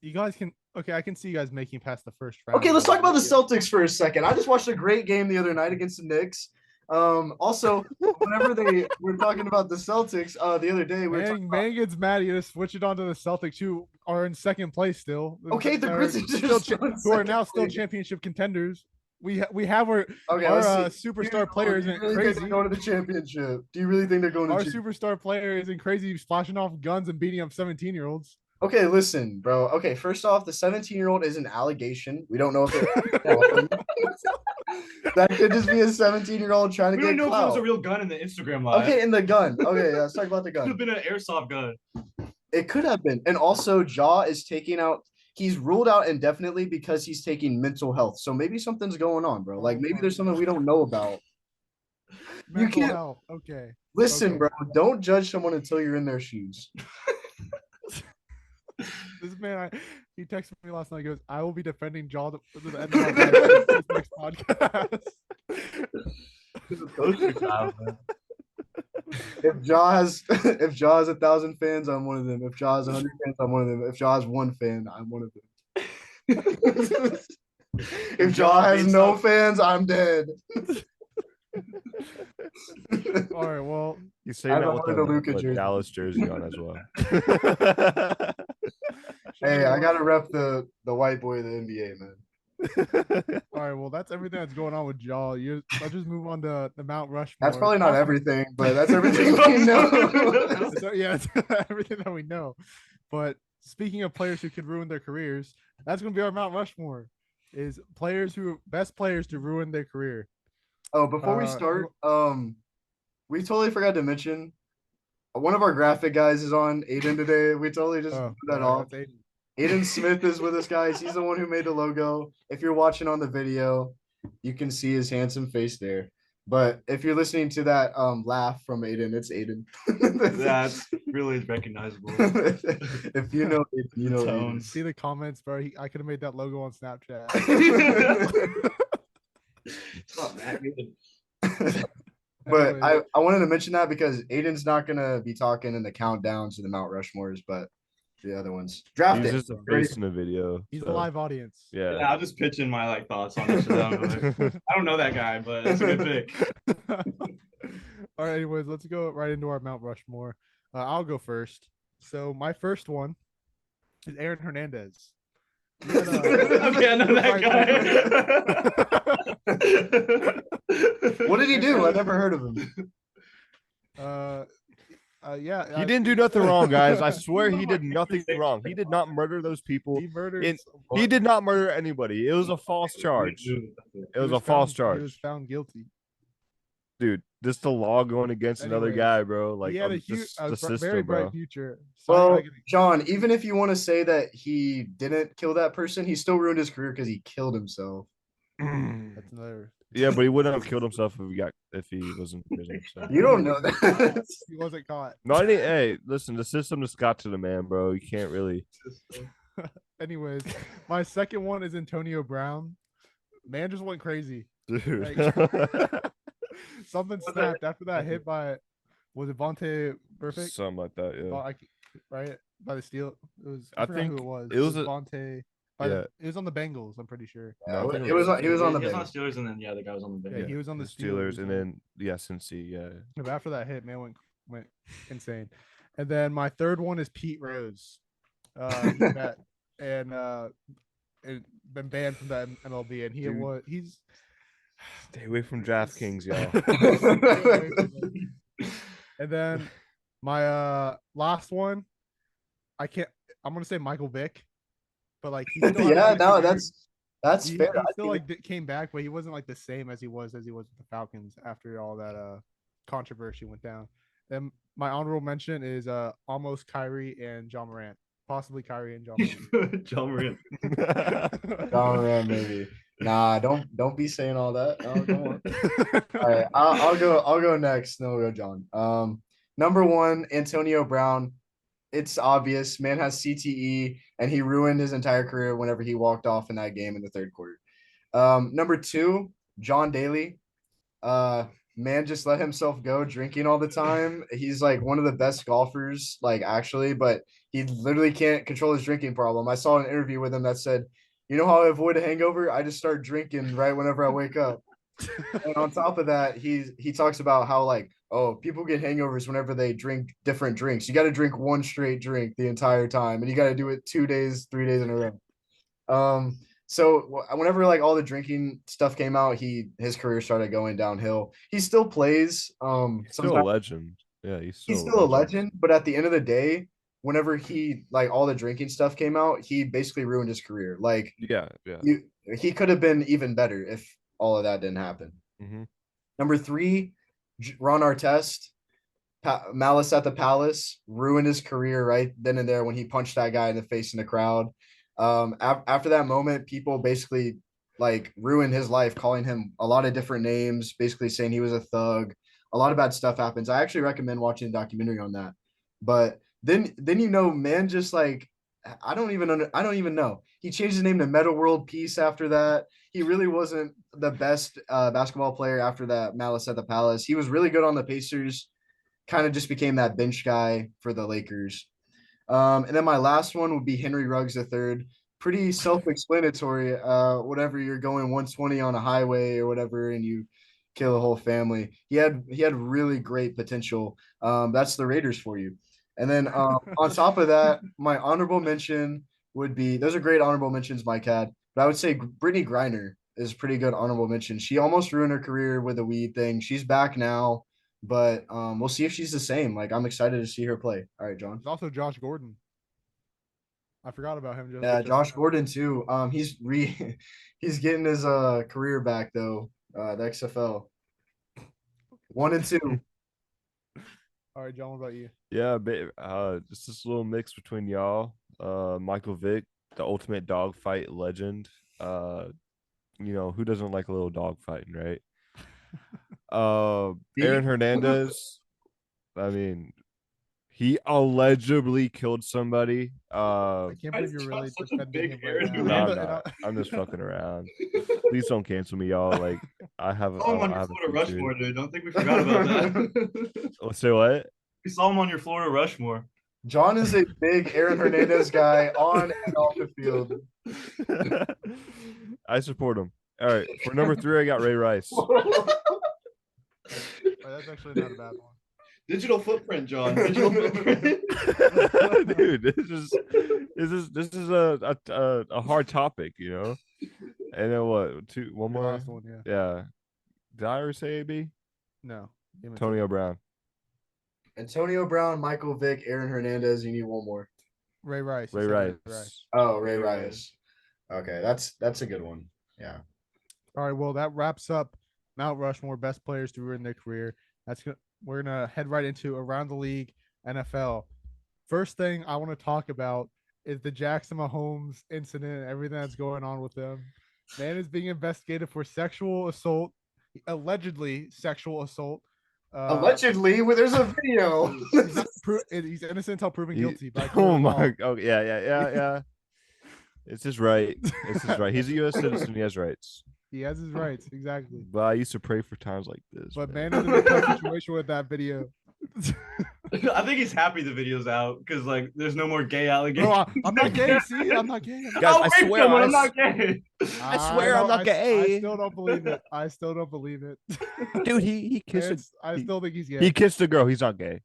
You guys can. Okay, I can see you guys making past the first round. Okay, let's talk about the Celtics for a second. I just watched a great game the other night against the Knicks. Also, whenever they were talking about the Celtics, the other day, we were talking about, Man gets mad. You just switch it on to the Celtics, who are in second place still. okay, the Are Grizzlies still are still in who are now second still place. championship contenders. We have our Okay, our let's see. superstar player Do you isn't really think crazy. they're going to the championship? Do you really think they're going to Our the superstar player isn't crazy, splashing off guns and beating up 17-year-olds. Okay, listen, bro. Okay, first off, the 17-year-old is an allegation. We don't know if it happened. That could just be a 17-year-old trying to We get don't know if it clout. was a real gun in the Instagram live. Okay, and the gun. Okay, let's talk about the It could have gun. been an airsoft gun. It could have been. And also, Ja is taking out. He's ruled out indefinitely because he's taking mental health. So maybe something's going on, bro. Like Oh maybe my there's something we don't know about. Mental can't- health. Okay. Listen, Okay. bro. Don't judge someone until you're in their shoes. This man, he texted me last night. He goes, "I will be defending Jaw to the end of my life in this next podcast." If Jaw has if Jaw has 1,000 fans, I'm one of them. If Jaw has 100 fans, I'm one of them. If Jaw has one fan, I'm one of them. If Jaw has no fans, I'm dead. All right, well, You say that with the Luka a jersey. Dallas jersey on as well. Hey, I gotta rep the white boy of the NBA, man. all right, well, that's everything that's going on with Jaw. Let's just move on to the Mount Rushmore. That's probably not everything, but that's everything we know. Yeah, it's everything that we know. But speaking of players who could ruin their careers, that's going to be our Mount Rushmore. Is best players to ruin their career. Oh, before we start, we totally forgot to mention one of our graphic guys is on Aden today. We totally just put that off. Aden Smith is with us, guys. He's the one who made the logo. If you're watching on the video, you can see his handsome face there. But if you're listening to that laugh from Aden, it's Aden. That's really recognizable. If you know Aden, you know Aden. See the comments, bro. I could have made that logo on Snapchat. It's not that good. But I wanted to mention that because Aiden's not gonna be talking in the countdowns to the Mount Rushmores, but the other ones. Draft He's it. just a face in the video. He's so, the live audience. Yeah, Yeah. I'll just pitch in my thoughts on this. I don't know that guy, but it's a good pick. All right, anyways, let's go right into our Mount Rushmore. I'll go first. So my first one is Aaron Hernandez. Okay, I know that guy. What did he do? I never heard of him. Yeah, he didn't do nothing wrong, guys. I swear he did nothing wrong. He did not murder those people. He murdered. He did not murder anybody. It was a false charge. It was a false charge. He was found guilty. Dude, just the law going against another guy, bro. Like, he had the system, very bright bro. future. Well, John, even if you want to say that he didn't kill that person, he still ruined his career because he killed himself. That's another. Yeah, but he wouldn't have killed himself if he wasn't in prison. So. You don't know that. He wasn't caught. No, I didn't. Hey, listen, the system just got to the man, bro. You can't really. Anyways, my second one is Antonio Brown. Man just went crazy. Dude. Something snapped after that hit by, was it Vontae Perfect? Something like that, yeah. Right? By the steal. It was. I think who it was. it was Vontae. Yeah. It was on the Bengals, I'm pretty sure. No, he was on the He was on Bengals. Steelers, and then the guy was on the Bengals. Yeah, he was on the Steelers, and then Cincy, yeah. But after that hit, man went insane. And then my third one is Pete Rose. Been banned from the MLB, and he's stay away from DraftKings, y'all. And then my last one, I'm gonna say Michael Vick, but like that's fair. He still came back, but he wasn't like the same as he was with the Falcons after all that controversy went down. Then my honorable mention is almost Kyrie and John Morant. Possibly Kyrie and John Morant. John Morant. John Morant, maybe. Nah, don't be saying all that. No, come on. All right, I'll go next. Then we'll go John. Number one, Antonio Brown. It's obvious, man has CTE, and he ruined his entire career whenever he walked off in that game in the third quarter. Number two, John Daly. Man just let himself go drinking all the time. He's like one of the best golfers, like actually, but he literally can't control his drinking problem. I saw an interview with him that said, "You know how I avoid a hangover? I just start drinking right whenever I wake up." And on top of that, he talks about how like, oh, people get hangovers whenever they drink different drinks. You got to drink one straight drink the entire time, and you got to do it 2 days, 3 days in a row. So whenever like all the drinking stuff came out, his career started going downhill. He still plays. He's still a legend. Yeah, he's still a legend. But at the end of the day, whenever he like all the drinking stuff came out, he basically ruined his career. Like he could have been even better if all of that didn't happen. Mm-hmm. Number three, Ron Artest, Malice at the Palace, ruined his career right then and there when he punched that guy in the face in the crowd. After that moment, people basically like ruined his life, calling him a lot of different names, basically saying he was a thug. A lot of bad stuff happens. I actually recommend watching a documentary on that. But then man just like I don't even know. He changed his name to Meta World Peace after that. He really wasn't the best basketball player after that Malice at the Palace. He was really good on the Pacers. Kind of just became that bench guy for the Lakers. And then my last one would be Henry Ruggs III. Pretty self-explanatory. Whatever you're going 120 on a highway or whatever, and you kill a whole family. He had really great potential. That's the Raiders for you. And then on top of that, my honorable mention would be those are great honorable mentions Mike had, but I would say Brittany Griner is a pretty good honorable mention. She almost ruined her career with the weed thing. She's back now, but we'll see if she's the same. Like I'm excited to see her play. All right, John. There's also Josh Gordon. I forgot about him. Yeah, Josh Gordon too. He's he's getting his career back though. The XFL. 1 and 2. All right, John, what about you? Yeah, just this little mix between y'all. Michael Vick, the ultimate dogfight legend. Who doesn't like a little dogfighting, right? Aaron Hernandez. I mean, he allegedly killed somebody. I can't believe you're really defending him right now. No, I'm not. I'm just fucking around. Please don't cancel me, y'all. Like I have. Oh, on your Florida Rushmore, dude. Don't think we forgot about that. Say what? We saw him on your Florida Rushmore. John is a big Aaron Hernandez guy on and off the field. I support him. All right, for number 3, I got Ray Rice. That's actually not a bad one. Digital footprint, John. Digital footprint. Dude, this is a hard topic, And then what? One more. Last one, yeah. Yeah. Did I ever say AB? No. Antonio Brown. Antonio Brown, Michael Vick, Aaron Hernandez. You need one more. Ray Rice. Ray Rice. Oh, Ray Rice. Okay, that's a good one. Yeah. All right. Well, that wraps up Mount Rushmore best players to ruin their career. We're gonna head right into around the league NFL. First thing I want to talk about is the Jackson Mahomes incident and everything that's going on with him. Man is being investigated for sexual assault, allegedly sexual assault. Allegedly, there's a video. He's innocent until proven guilty. Oh my! Oh yeah. It's his right. It's his right. He's a U.S. citizen. He has rights. He has his rights, exactly. But I used to pray for times like this. But man is in a tough situation with that video. I think he's happy the video's out because there's no more gay allegations. Bro, I'm not gay. See, I'm not gay. Guys, I swear I'm not gay. I swear I'm not gay. I still don't believe it. Dude, he kissed. I still think he's gay. He kissed a girl. He's not gay.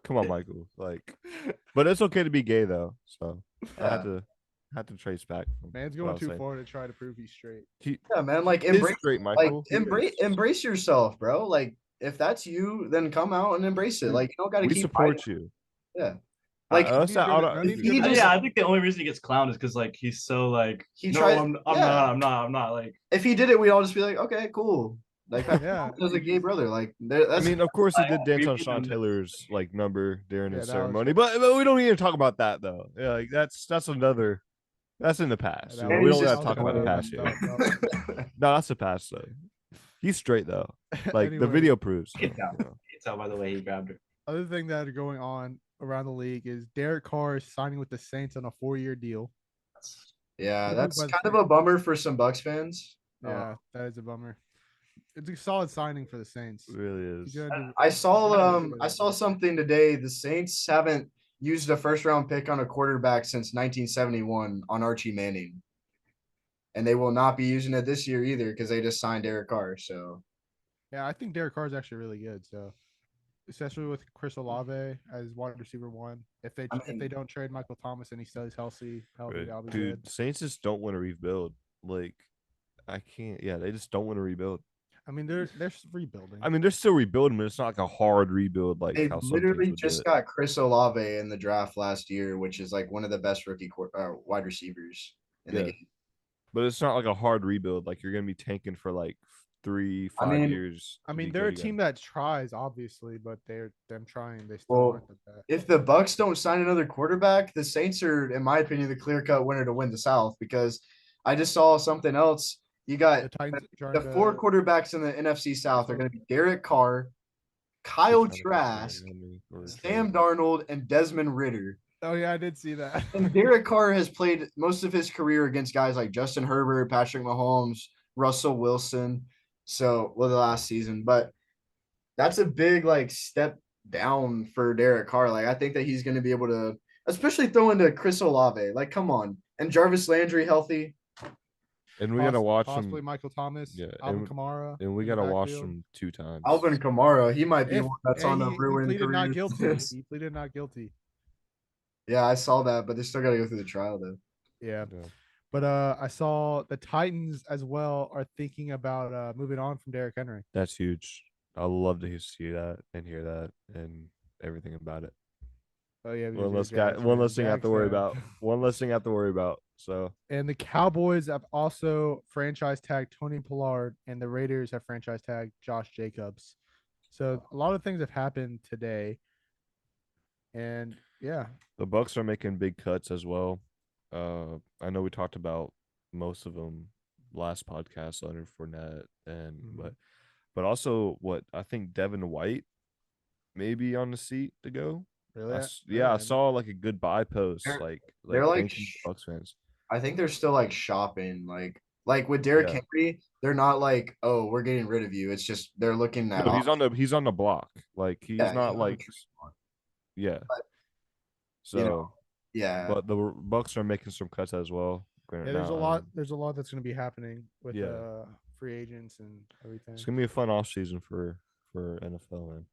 Come on, Michael. But it's okay to be gay though. So I had to trace back. Man's going too far to try to prove he's straight. Yeah, man. Embrace straight, Michael. Embrace yourself, bro. If that's you, then come out and embrace it. You don't got to keep. We support you. Yeah. I think the only reason he gets clowned is because he's so I'm not. If he did it, we'd all just be like, okay, cool. Yeah, as a gay brother. Of course, he did dance on Sean Taylor's number during his ceremony, but we don't need to talk about that though. Yeah, that's another. That's in the past. Yeah, we don't have to talk about the past here. No, that's the past though. He's straight though. The video proves. You can tell by the way he grabbed her. Other thing that are going on around the league is Derek Carr is signing with the Saints on a 4-year deal. Yeah, that's kind of a bummer for some Bucs fans. Yeah, that is a bummer. It's a solid signing for the Saints. It really is. I saw something today. The Saints haven't used a first-round pick on a quarterback since 1971 on Archie Manning. And they will not be using it this year either because they just signed Derek Carr. So, yeah, I think Derek Carr is actually really good. So, especially with Chris Olave as wide receiver 1, if they don't trade Michael Thomas and he stays healthy, that'll be Dude, good. Saints just don't want to rebuild. I can't. Yeah, they just don't want to rebuild. I mean, they're rebuilding. I mean, they're still rebuilding, but it's not a hard rebuild. They literally just got Chris Olave in the draft last year, which is one of the best rookie wide receivers in the game. But it's not a hard rebuild. You're gonna be tanking for 3-5 years. I mean, they're a team that tries, obviously, but them trying. They still aren't the best. If the Bucs don't sign another quarterback, the Saints are, in my opinion, the clear-cut winner to win the South because I just saw something else. You got the 4 quarterbacks in the NFC South are going to be Derek Carr, Kyle Trask, Sam Darnold, and Desmond Ridder. Oh yeah, I did see that. And Derek Carr has played most of his career against guys like Justin Herbert, Patrick Mahomes, Russell Wilson. So, well, the last season, but that's a big like step down for Derek Carr. Like, I think that he's going to be able to, especially throw into Chris Olave. Like, come on, and Jarvis Landry healthy. And we gotta watch possibly him. Michael Thomas, Yeah, Alvin Kamara, and we gotta watch him 2 times. Alvin Kamara, he might be one that's on the he ruined pleaded career. not guilty. He pleaded not guilty. Yeah, I saw that, but they still got to go through the trial though. Yeah. But I saw the Titans as well are thinking about moving on from Derrick Henry. That's huge. I love to see that and hear that and everything about it. Oh yeah, one less thing I have to worry about. One less thing I have to worry about. So, and the Cowboys have also franchise tagged Tony Pollard, and the Raiders have franchise tagged Josh Jacobs. So a lot of things have happened today, and yeah, the Bucs are making big cuts as well. I know we talked about most of them last podcast, Leonard Fournette, and but also what I think Devin White may be on the seat to go. Really? I saw like a goodbye post. They're like Bucs fans. I think they're still like shopping, like with Derrick Henry. They're not like, oh, we're getting rid of you. It's just they're looking at. No, he's on the block. Like he's not like. Yeah. But, so. Yeah. But the Bucs are making some cuts as well. Yeah, there's a lot. There's a lot that's going to be happening with free agents and everything. It's going to be a fun off season for NFL, man.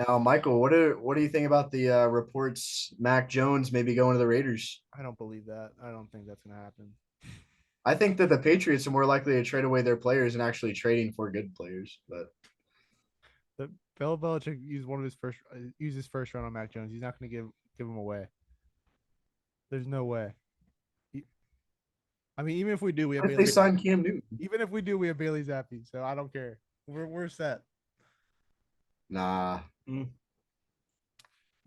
Now, Michael, what do you think about the reports Mac Jones may be going to the Raiders? I don't believe that. I don't think that's going to happen. I think that the Patriots are more likely to trade away their players and actually trading for good players. But Bill Belichick used his first round on Mac Jones. He's not going to give him away. There's no way. I mean, even if we do, we have. They signed Cam Newton. Even if we do, we have Bailey Zappi. So I don't care. We're set. Nah.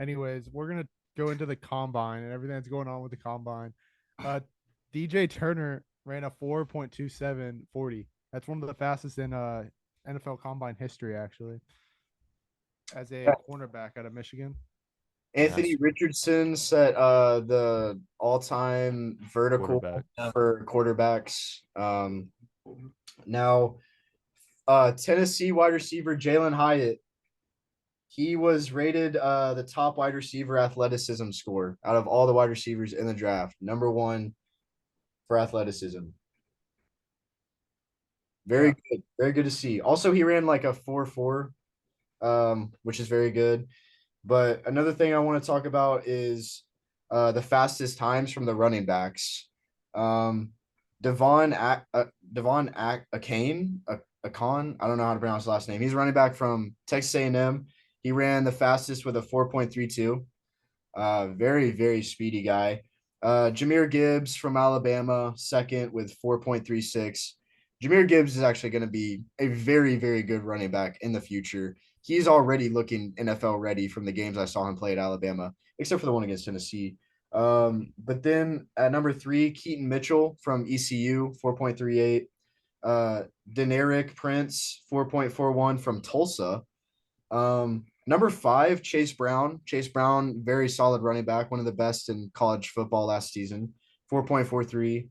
Anyways, we're gonna go into the combine and everything that's going on with the combine. DJ Turner ran a 4.2740. That's one of the fastest in NFL combine history, actually. As a cornerback out of Michigan. Anthony Richardson set the all-time vertical for quarterbacks. Now, Tennessee wide receiver Jalen Hyatt, he was rated the top wide receiver athleticism score out of all the wide receivers in the draft. Number 1 for athleticism. Very good. Very good to see. Also, he ran like a 4.4, which is very good. But another thing I want to talk about is the fastest times from the running backs. Devon Akane, I don't know how to pronounce the last name. He's running back from Texas A&M. He ran the fastest with a 4.32. Very, very speedy guy. Jahmyr Gibbs from Alabama, second with 4.36. Jahmyr Gibbs is actually going to be a very, very good running back in the future. He's already looking NFL ready from the games I saw him play at Alabama, except for the one against Tennessee. But then at number 3, Keaton Mitchell from ECU, 4.38. Deneric Prince, 4.41 from Tulsa. Number 5, Chase Brown. Chase Brown, very solid running back, one of the best in college football last season, 4.43.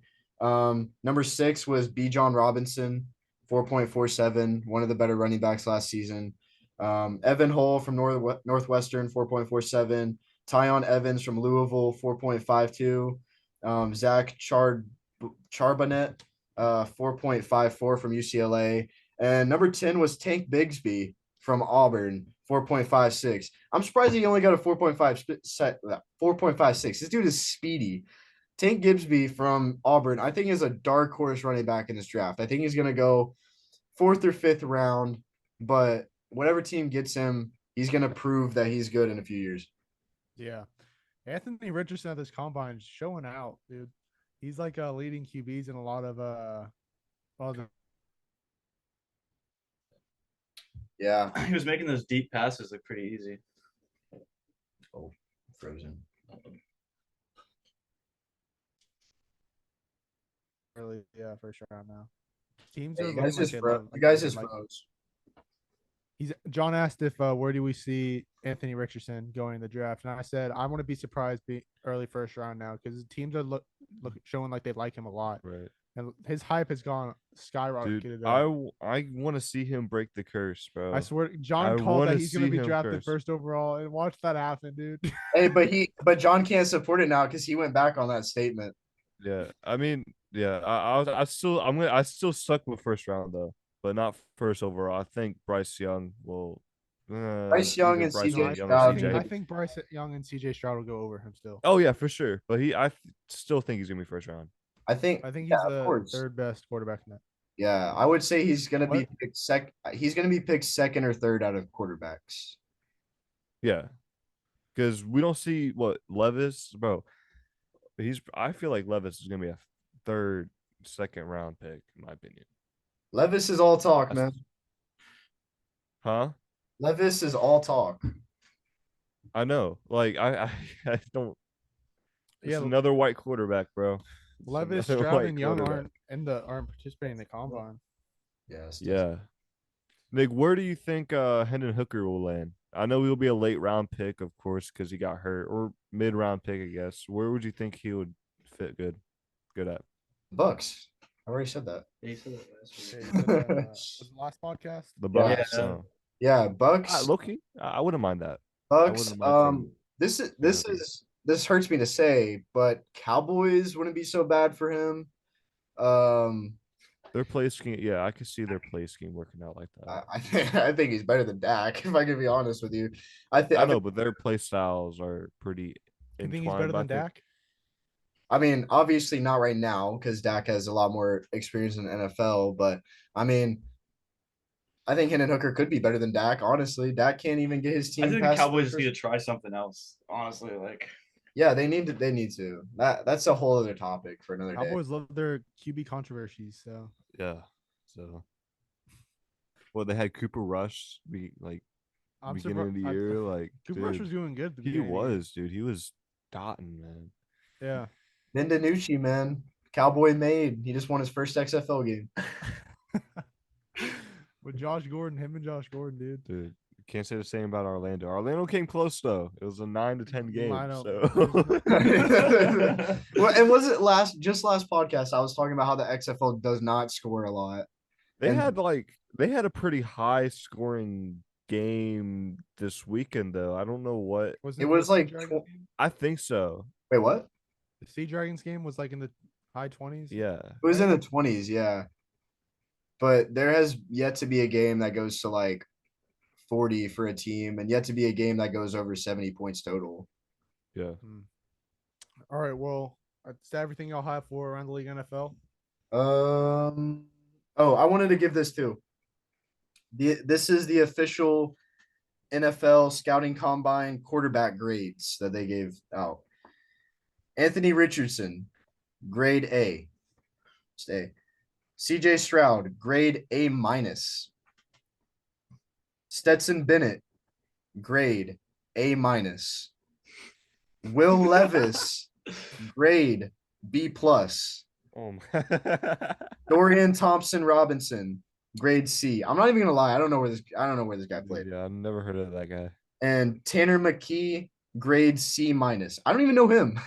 Number 6 was Bijan Robinson, 4.47, one of the better running backs last season. Evan Hull from Northwestern, 4.47. Tyon Evans from Louisville, 4.52. Zach Charbonnet, 4.54 from UCLA. And number 10 was Tank Bigsby from Auburn, 4.56. I'm surprised he only got a 4.56. This dude is speedy. Tank Bigsby from Auburn, I think, is a dark horse running back in this draft. I think he's going to go 4th or 5th round, but whatever team gets him, he's going to prove that he's good in a few years. Yeah. Anthony Richardson at this combine is showing out, dude. He's like leading QBs in a lot of Yeah. He was making those deep passes look pretty easy. Oh, frozen. Really, first round now. Teams are you guys just froze. John asked if where do we see Anthony Richardson going in the draft, and I said I want to be surprised early first round now because teams are showing like they like him a lot. Right. And his hype has gone skyrocketed. Dude, up. I want to see him break the curse, bro. I swear, John called that he's going to be drafted first overall, and watch that happen, dude. Hey, but John can't support it now because he went back on that statement. Yeah, I mean, yeah, I still stuck with first round though, but not first overall. I think Bryce Young will. Bryce Young and CJ Stroud. I think Bryce Young and CJ Stroud will go over him still. Oh yeah, for sure. But I still think he's gonna be first round. I think he's the third best quarterback in that. Yeah, I would say he's gonna be picked He's gonna be picked second or third out of quarterbacks. Yeah, because we don't see what Levis, bro. I feel like Levis is gonna be a third, second round pick in my opinion. Levis is all talk, man. Huh? Levis is all talk. I know. Like I don't. It's another white quarterback, bro. Levis, Stroud, and Young aren't participating in the combine. Yes. Yeah. Nick, where do you think Hendon Hooker will land? I know he'll be a late round pick, of course, because he got hurt, or mid round pick, I guess. Where would you think he would fit good at? Bucks. I already said that. Yeah, you said that was the last podcast? The Bucks. Yeah, Bucks. Loki, I wouldn't mind that. Bucks. This hurts me to say, but Cowboys wouldn't be so bad for him. Their play scheme, yeah, I could see their play scheme working out like that. I think he's better than Dak, if I can be honest with you. I know, but their play styles are pretty. You think he's better than Dak? I mean, obviously not right now because Dak has a lot more experience in the NFL. But I mean, I think Hendon Hooker could be better than Dak. Honestly, Dak can't even get his team. I think the Cowboys need to try something else. Honestly, like. Yeah, they need to. That's a whole other topic for another day. Cowboys love their QB controversies, so yeah. So, well, they had Cooper Rush beginning of the year. Like Cooper Rush was doing good. He was, dude. He was dotting, man. Yeah. Ben DiNucci, man, Cowboy made. He just won his first XFL game. With Josh Gordon, him and Josh Gordon, dude. Can't say the same about Orlando. Orlando came close though. It was a 9-10 game. So. Well, and was it last podcast? I was talking about how the XFL does not score a lot. They had a pretty high scoring game this weekend though. I don't know what it was like. I think so. Wait, what? The Sea Dragons game was like in the high 20s. Yeah, it was in the 20s. Yeah, but there has yet to be a game that goes to like 40 for a team, and yet to be a game that goes over 70 points total. Yeah. All right. Well, that's everything y'all have for around the league NFL. I wanted to give this too. This is the official NFL scouting combine quarterback grades that they gave out. Anthony Richardson, grade A. Just A. CJ Stroud, grade A minus. Stetson Bennett, grade A minus. Will Levis, grade B plus. Oh my. Dorian Thompson Robinson, grade C. I'm not even gonna lie. I don't know where this guy played. Yeah, I've never heard of that guy. And Tanner McKee, grade C minus. I don't even know him.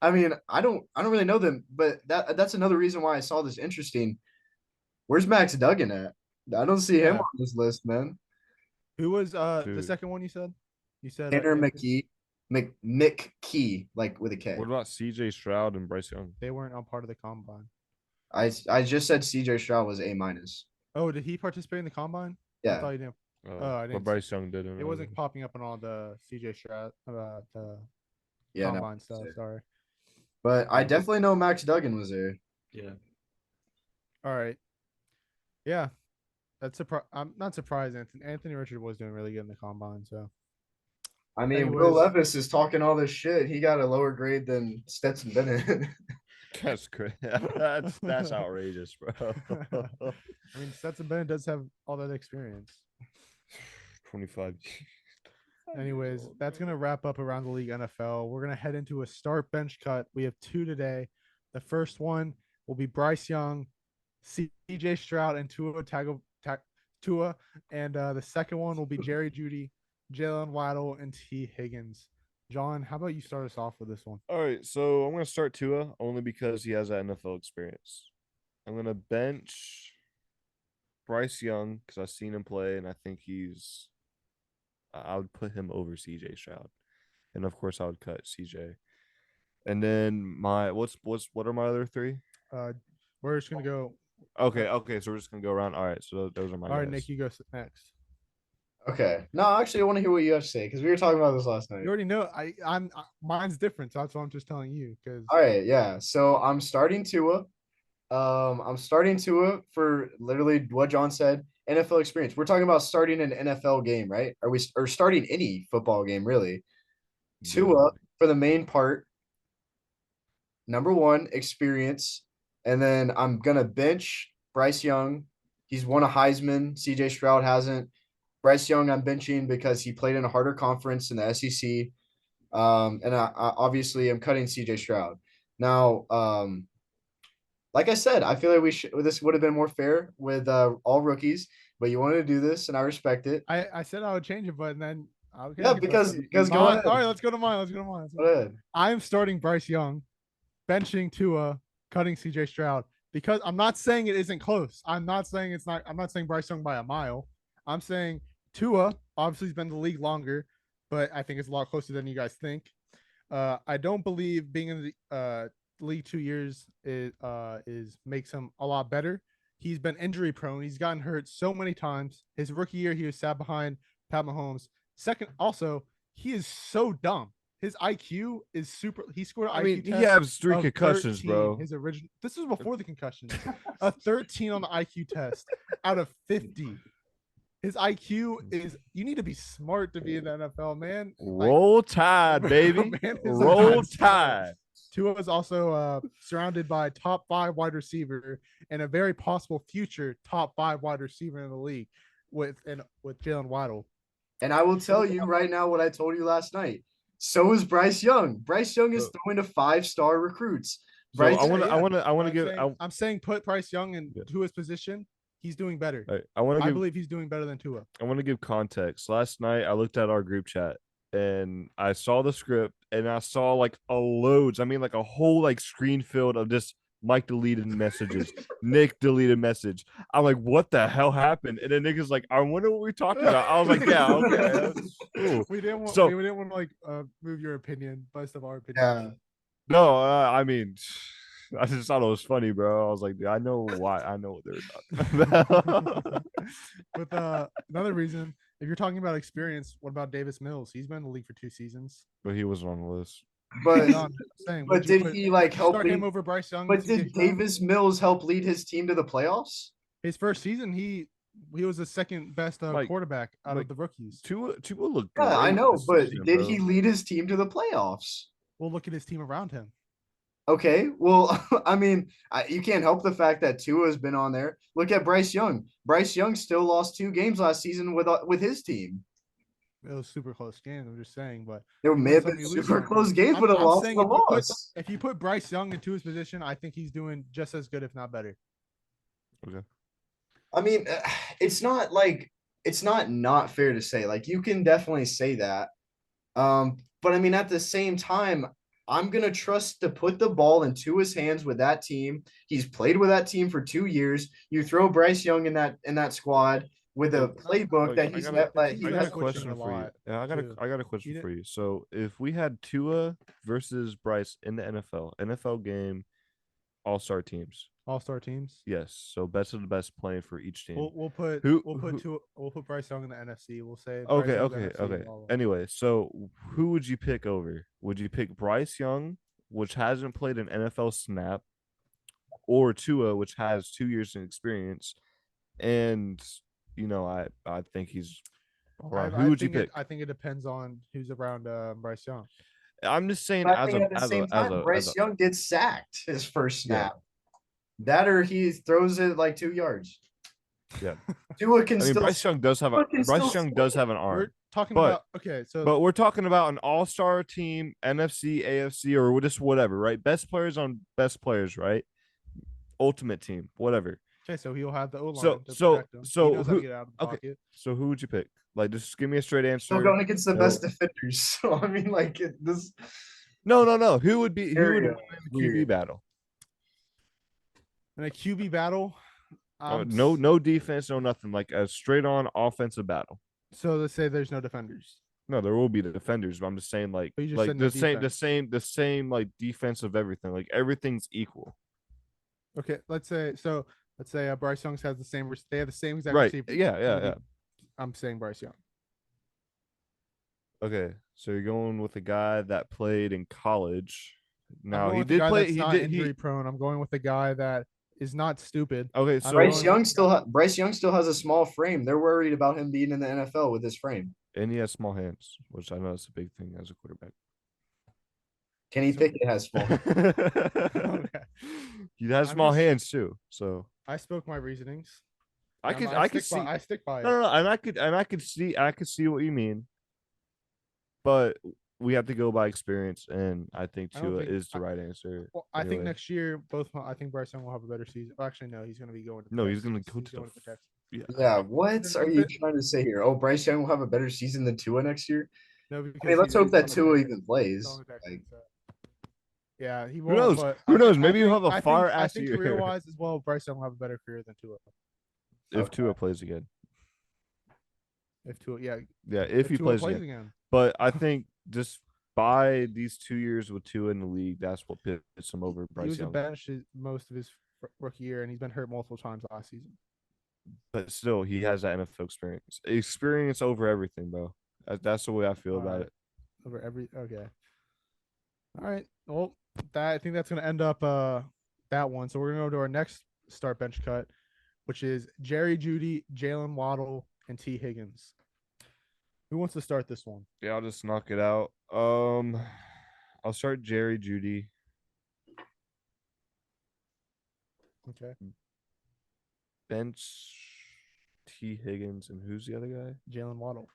I mean, I don't really know them, but that's another reason why I saw this interesting. Where's Max Duggan at? I don't see him on this list, man. Who was the second one you said? You said Tanner McKee. McKee, like with a K. What about CJ Stroud and Bryce Young? They weren't on part of the combine. I just said CJ Stroud was A minus. Oh, did he participate in the combine? Yeah. I thought he didn't. I didn't. But Bryce Young didn't. It wasn't popping up on all the CJ Stroud the combine stuff. Sorry. But I definitely know Max Duggan was there. Yeah. All right. Yeah. I'm not surprised. Anthony Richard was doing really good in the combine. So, I mean, Will Levis is talking all this shit. He got a lower grade than Stetson Bennett. That's great. That's outrageous, bro. I mean, Stetson Bennett does have all that experience. 25. Anyways, that's gonna wrap up around the league NFL. We're gonna head into a start bench cut. We have 2 today. The first one will be Bryce Young, CJ Stroud, and Tua, and the second one will be Jerry Jeudy, Jalen Waddle, and T. Higgins. John, how about you start us off with this one? All right, so I'm gonna start Tua only because he has that NFL experience. I'm gonna bench Bryce Young because I've seen him play, and I think I would put him over CJ Stroud, and of course I would cut CJ. And then what are my other three? We're just gonna go. Okay, so we're just gonna go around. All right, so those are my All right, guys. Nick, you go next. Okay. No, actually, I want to hear what you have to say because we were talking about this last night. You already know. Mine's different, so that's what I'm just telling you. Because All right, yeah. So I'm starting Tua. I'm starting Tua for literally what John said. NFL experience. We're talking about starting an NFL game, right? Or starting any football game, really? Tua for the main part. Number one, experience. And then I'm gonna bench Bryce Young. He's won a Heisman. CJ Stroud hasn't. Bryce Young, I'm benching because he played in a harder conference in the SEC. And I obviously am cutting CJ Stroud. Now, like I said, I feel like this would have been more fair with all rookies, but you wanted to do this, and I respect it. I said I would change it, but then okay, yeah, because go ahead. All right, let's go to mine. Go ahead. I'm starting Bryce Young, benching Tua, cutting CJ Stroud because I'm not saying it isn't close. I'm not saying it's not. I'm not saying Bryce Young by a mile. I'm saying Tua obviously has been in the league longer, but I think it's a lot closer than you guys think. I don't believe being in the league 2 years is makes him a lot better. He's been injury prone. He's gotten hurt so many times. His rookie year, he was sat behind Pat Mahomes. Second, also, he is so dumb. His IQ is super. He scored an IQ test. He has 3 concussions, 13. bro. His original. This was before the concussions. A 13 on the IQ test out of 50. His IQ is. You need to be smart to be in the NFL, man. Roll Tide, baby. Roll Tide. Tua is also surrounded by top 5 wide receiver and a very possible future top 5 wide receiver in the league with Jalen Waddle. And I will tell you right now what I told you last night. So is Bryce Young. Bryce Young is throwing to 5-star recruits. Bryce, so I want to give. I'm saying put Bryce Young in Tua's position. He's doing better. Right, I believe he's doing better than Tua. I want to give context. Last night I looked at our group chat and I saw the script and I saw like a whole like screen filled of just Mike deleted messages, Nick deleted message. I'm like, what the hell happened? And then Nick is like, I wonder what we talked about. I was like, yeah, okay. We didn't want to like move your opinion based on our opinion. Yeah. No, I mean, I just thought it was funny, bro. I was like, I know why. I know what they were talking about. With another reason, if you're talking about experience, what about Davis Mills? He's been in the league for 2 seasons, but he wasn't on the list. But did he like help him over Bryce Young? But did Davis Mills help lead his team to the playoffs? His first season, he was the second best quarterback out of the rookies. Tua looked great. Yeah, I know, but did he lead his team to the playoffs? Well, look at his team around him. Okay, well, I mean, you can't help the fact that Tua has been on there. Look at Bryce Young. Bryce Young still lost 2 games last season with his team. It was super close games. I'm just saying, but there may have been super close games, but a loss is a loss. If you put Bryce Young into his position, I think he's doing just as good, if not better. Okay. I mean, it's not fair to say. Like, you can definitely say that, but I mean, at the same time, I'm gonna trust to put the ball into his hands with that team. He's played with that team for 2 years. You throw Bryce Young in that squad with a playbook that he's met. I got a question for you. Yeah, I got a question for you. So if we had Tua versus Bryce in the NFL game, all-star teams. All-star teams. Yes. So best of the best playing for each team. We'll put Bryce Young in the NFC. We'll say okay. Anyway, so who would you pick over? Would you pick Bryce Young, which hasn't played an NFL snap, or Tua, which has 2 years in experience? And I think he's all right. Who would you pick? I think it depends on who's around Bryce Young. I'm just saying, Bryce Young gets sacked his first snap. Yeah. That or he throws it like 2 yards. Yeah. Bryce Young does have an arm. We're talking about but we're talking about an all-star team, NFC, AFC, or just whatever, right? Best players on best players, right? Ultimate team, whatever. Okay, so he'll have the O-line. So who would you pick? Like, just give me a straight answer. Still going against the best defenders. So I mean, like this. No. Who would win the QB battle? In a QB battle, no defense, no nothing. Like a straight on offensive battle. So let's say there's no defenders. No, there will be the defenders, but I'm just saying like the same like defense of everything. Like everything's equal. Okay, let's say Bryce Young has the same. They have the same exact receiver. Yeah. I'm saying Bryce Young. Okay, so you're going with a guy that played in college. Now he did play. He did injury prone. I'm going with a guy that is not stupid. Okay, so Bryce Young still has a small frame. They're worried about him being in the NFL with his frame. And he has small hands, which I know is a big thing as a quarterback. Kenny Pickett has small. Okay. He has small hands too. So I spoke my reasonings. I stick by it. No, and I could see what you mean, but we have to go by experience, and I think Tua is the right answer. Well, I think next year I think Bryce Young will have a better season. Well, actually, no, he's going to be going. He's going to go to the Texans. Yeah. What are you trying to say here? Oh, Bryce Young will have a better season than Tua next year. No, I mean, let's hope that Tua even plays. Yeah, he won't. Who knows? Who knows? Maybe he'll have a fire ass year. Career-wise as well, Bryce Young will have a better career than Tua. If Tua plays again. If he plays again. But I think just by these 2 years with Tua in the league, that's what puts him over Bryce Young. He was benched most of his rookie year, and he's been hurt multiple times last season. But still, he has that NFL experience. Experience over everything, bro. That's the way I feel about it. Okay. All right. Well, I think that's going to end up that one. So we're going to go to our next start bench cut, which is Jerry Jeudy, Jalen Waddle, and T. Higgins. Who wants to start this one? Yeah, I'll just knock it out. I'll start Jerry Jeudy. Okay. Bench T. Higgins, and who's the other guy? Jalen Waddle.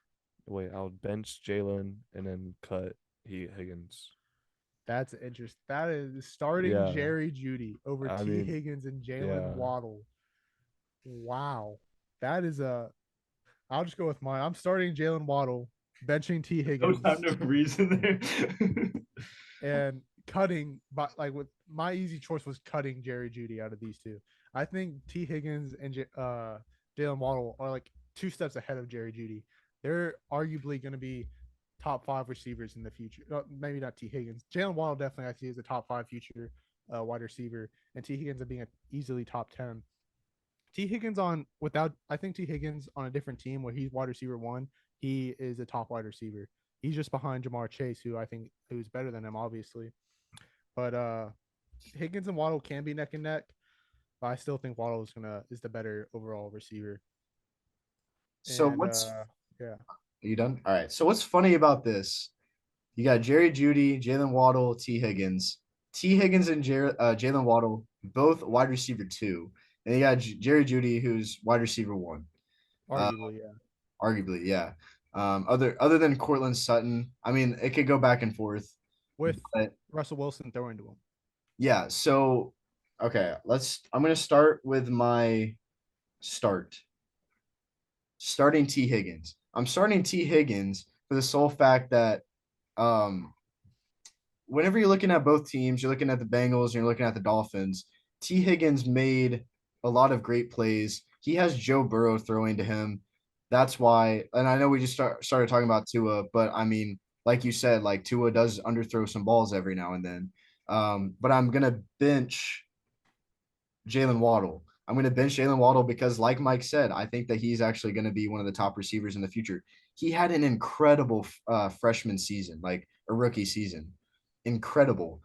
Wait, I'll bench Jalen and then cut Higgins. That's interesting. That is starting Jerry Jeudy over T. Higgins and Jalen Waddle. Wow. That is I'll just go with mine. I'm starting Jalen Waddle, benching T. Higgins. I have no reason there. And cutting, but like with my easy choice was cutting Jerry Jeudy out of these two. I think T. Higgins and Jalen Waddle are like 2 steps ahead of Jerry Jeudy. They're arguably going to be top 5 receivers in the future. Maybe not T. Higgins. Jalen Waddle definitely I see as a top 5 future wide receiver, and T. Higgins being easily top 10. I think T. Higgins on a different team where he's wide receiver 1, he is a top wide receiver. He's just behind Jamar Chase, who I think who's better than him, obviously. But Higgins and Waddle can be neck and neck, but I still think Waddle is the better overall receiver. So Are you done? All right. So what's funny about this? You got Jerry Jeudy, Jalen Waddle, T. Higgins. T. Higgins and Jalen Waddle, both wide receiver 2. And you got Jerry Jeudy, who's wide receiver 1. Arguably, yeah. Other than Cortland Sutton, I mean, it could go back and forth with Russell Wilson throwing to him. Yeah. So, okay, I'm going to start with my starting T. Higgins. I'm starting T. Higgins for the sole fact that whenever you're looking at both teams, you're looking at the Bengals and you're looking at the Dolphins, T. Higgins made a lot of great plays. He has Joe Burrow throwing to him. That's why, and I know we just started talking about Tua, but I mean, like you said, like Tua does underthrow some balls every now and then. But I'm going to bench Jalen Waddle. I'm going to bench Jalen Waddle because, like Mike said, I think that he's actually going to be one of the top receivers in the future. He had an incredible freshman season, like a rookie season. Incredible.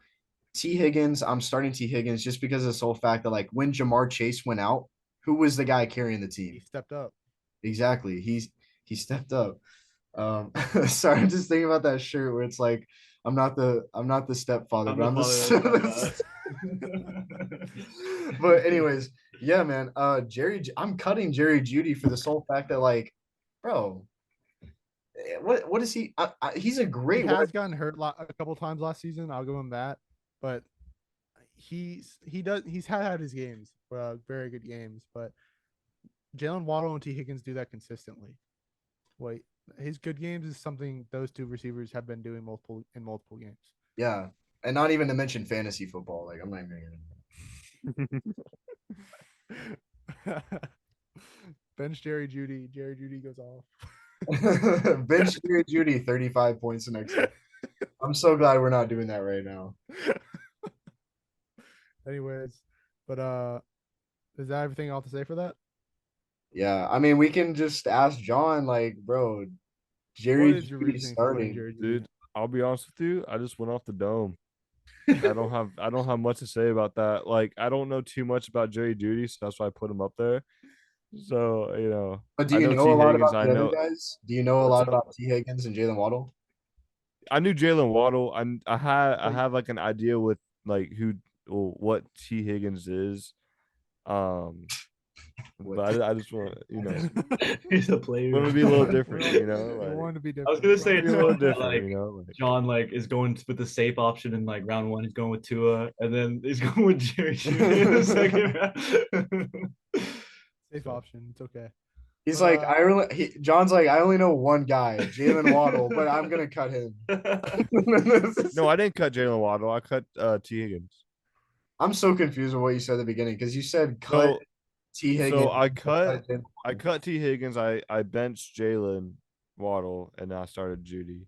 T. Higgins, I'm starting T. Higgins just because of the sole fact that, like, when Jamar Chase went out, who was the guy carrying the team? He stepped up. Exactly. He stepped up. Sorry, I'm just thinking about that shirt where it's like, I'm not the stepfather, but I'm the But anyways, yeah, man. I'm cutting Jerry Jeudy for the sole fact that, like, bro, what is he? He's a great. He has gotten hurt a couple times last season. I'll give him that, but he's had his games, very good games. But Jalen Waddle and T. Higgins do that consistently. Wait, his good games is something those two receivers have been doing multiple games. Yeah, and not even to mention fantasy football. Like I'm not even gonna. Bench Jerry Judy. Jerry Judy goes off. Bench Jerry Judy 35 points the next game. I'm so glad we're not doing that right now. Anyways, but is that everything I'll have to say for that? Yeah, I mean, we can just ask John, like, bro, Jerry Judy starting. Dude, I'll be honest with you. I just went off the dome. I don't have much to say about that. Like, I don't know too much about Jerry Judy, so that's why I put him up there. So, you know. But do you know a lot about the other guys? Do you know a lot about T. Higgins and Jalen Waddle? I knew Jalen Waddle. I have like an idea with like what T. Higgins is. But I just want he's a player. Want to be a little different, you know. Like, want to be different. I was gonna say it's a little different, you know. Like, John is going with the safe option in like round 1. He's going with Tua, and then he's going with Jerry Judy in the second round. Safe option. It's okay. He's like, John's like, I only know one guy, Jalen Waddle, but I'm gonna cut him. No, I didn't cut Jalen Waddle. I cut T. Higgins. I'm so confused with what you said at the beginning because you said cut T. Higgins. So I cut T. Higgins. I benched Jalen Waddle, and I started Judy.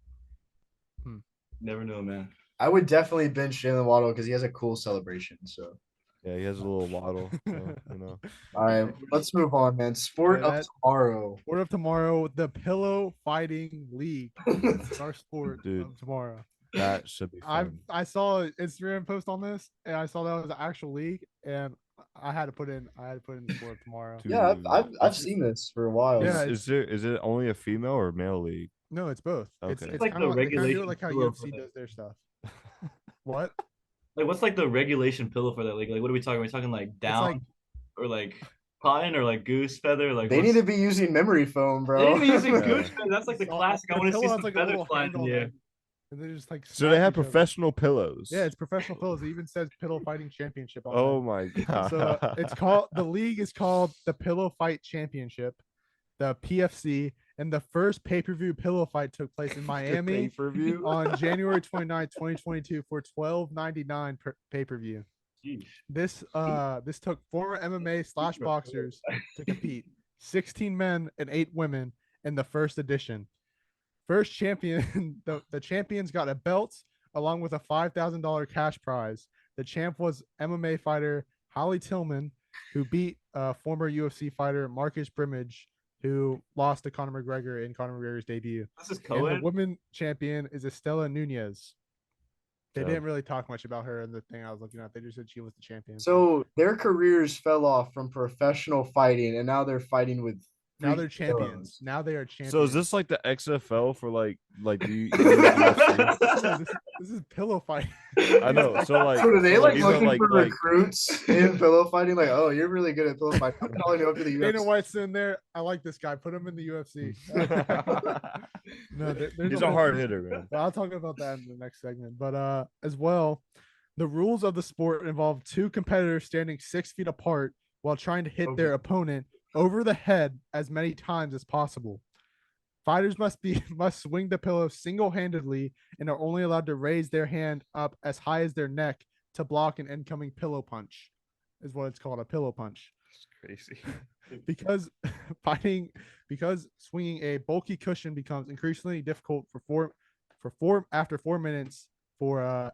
Never know, man. I would definitely bench Jalen Waddle because he has a cool celebration. So yeah, he has a little waddle. So, you know. All right, let's move on, man. Sport of tomorrow. Sport of tomorrow. The Pillow Fighting League. It's our sport of tomorrow. That should be fun. I saw an Instagram post on this, and I saw that was an actual league, and I had to put in the sport of tomorrow. Dude, yeah, I've seen this for a while. Yeah, is it only a female or male league? No, it's both. Okay. It's like the regulation, like how UFC does their stuff. What? Like, what's like the regulation pillow for that league? Like, what are we talking? Are we talking like down or like cotton or like goose feather? Like, they need to be using memory foam, bro. They need to be using goose feather. That's like the classic. I want to see some feathers flying in the air. And they're just like so they have professional pillows. Yeah, it's professional pillows. It even says Pillow Fighting Championship on Oh my god. So the league is called the Pillow Fight Championship, the PFC, and the first pay-per-view pillow fight took place in Miami on January 29, 2022 for $12.99 per pay-per-view. This took former MMA / boxers to compete, 16 men and 8 women in the first edition. First champion, the champions got a belt along with a $5,000 cash prize. The champ was MMA fighter Holly Tillman, who beat former UFC fighter Marcus Brimage, who lost to Conor McGregor in Conor McGregor's debut. This is co-ed? And the women champion is Estela Nunez. They didn't really talk much about her in the thing I was looking at. They just said she was the champion. So their careers fell off from professional fighting, and now they're fighting with. Now they're champions. Now they are champions. So is this like the XFL for like this is pillow fighting. I know. So like, so are they like looking for recruits in pillow fighting? Like, oh, you're really good at pillow fighting. I'm calling you up to the UFC. Dana White's in there. I like this guy. Put him in the UFC. No, he's a hard hitter, man. I'll talk about that in the next segment. But as well, the rules of the sport involve 2 competitors standing 6 feet apart while trying to hit their opponent over the head as many times as possible. Fighters must swing the pillow single-handedly and are only allowed to raise their hand up as high as their neck to block an incoming pillow punch, is what it's called, a pillow punch. It's crazy. because swinging a bulky cushion becomes increasingly difficult after 4 minutes for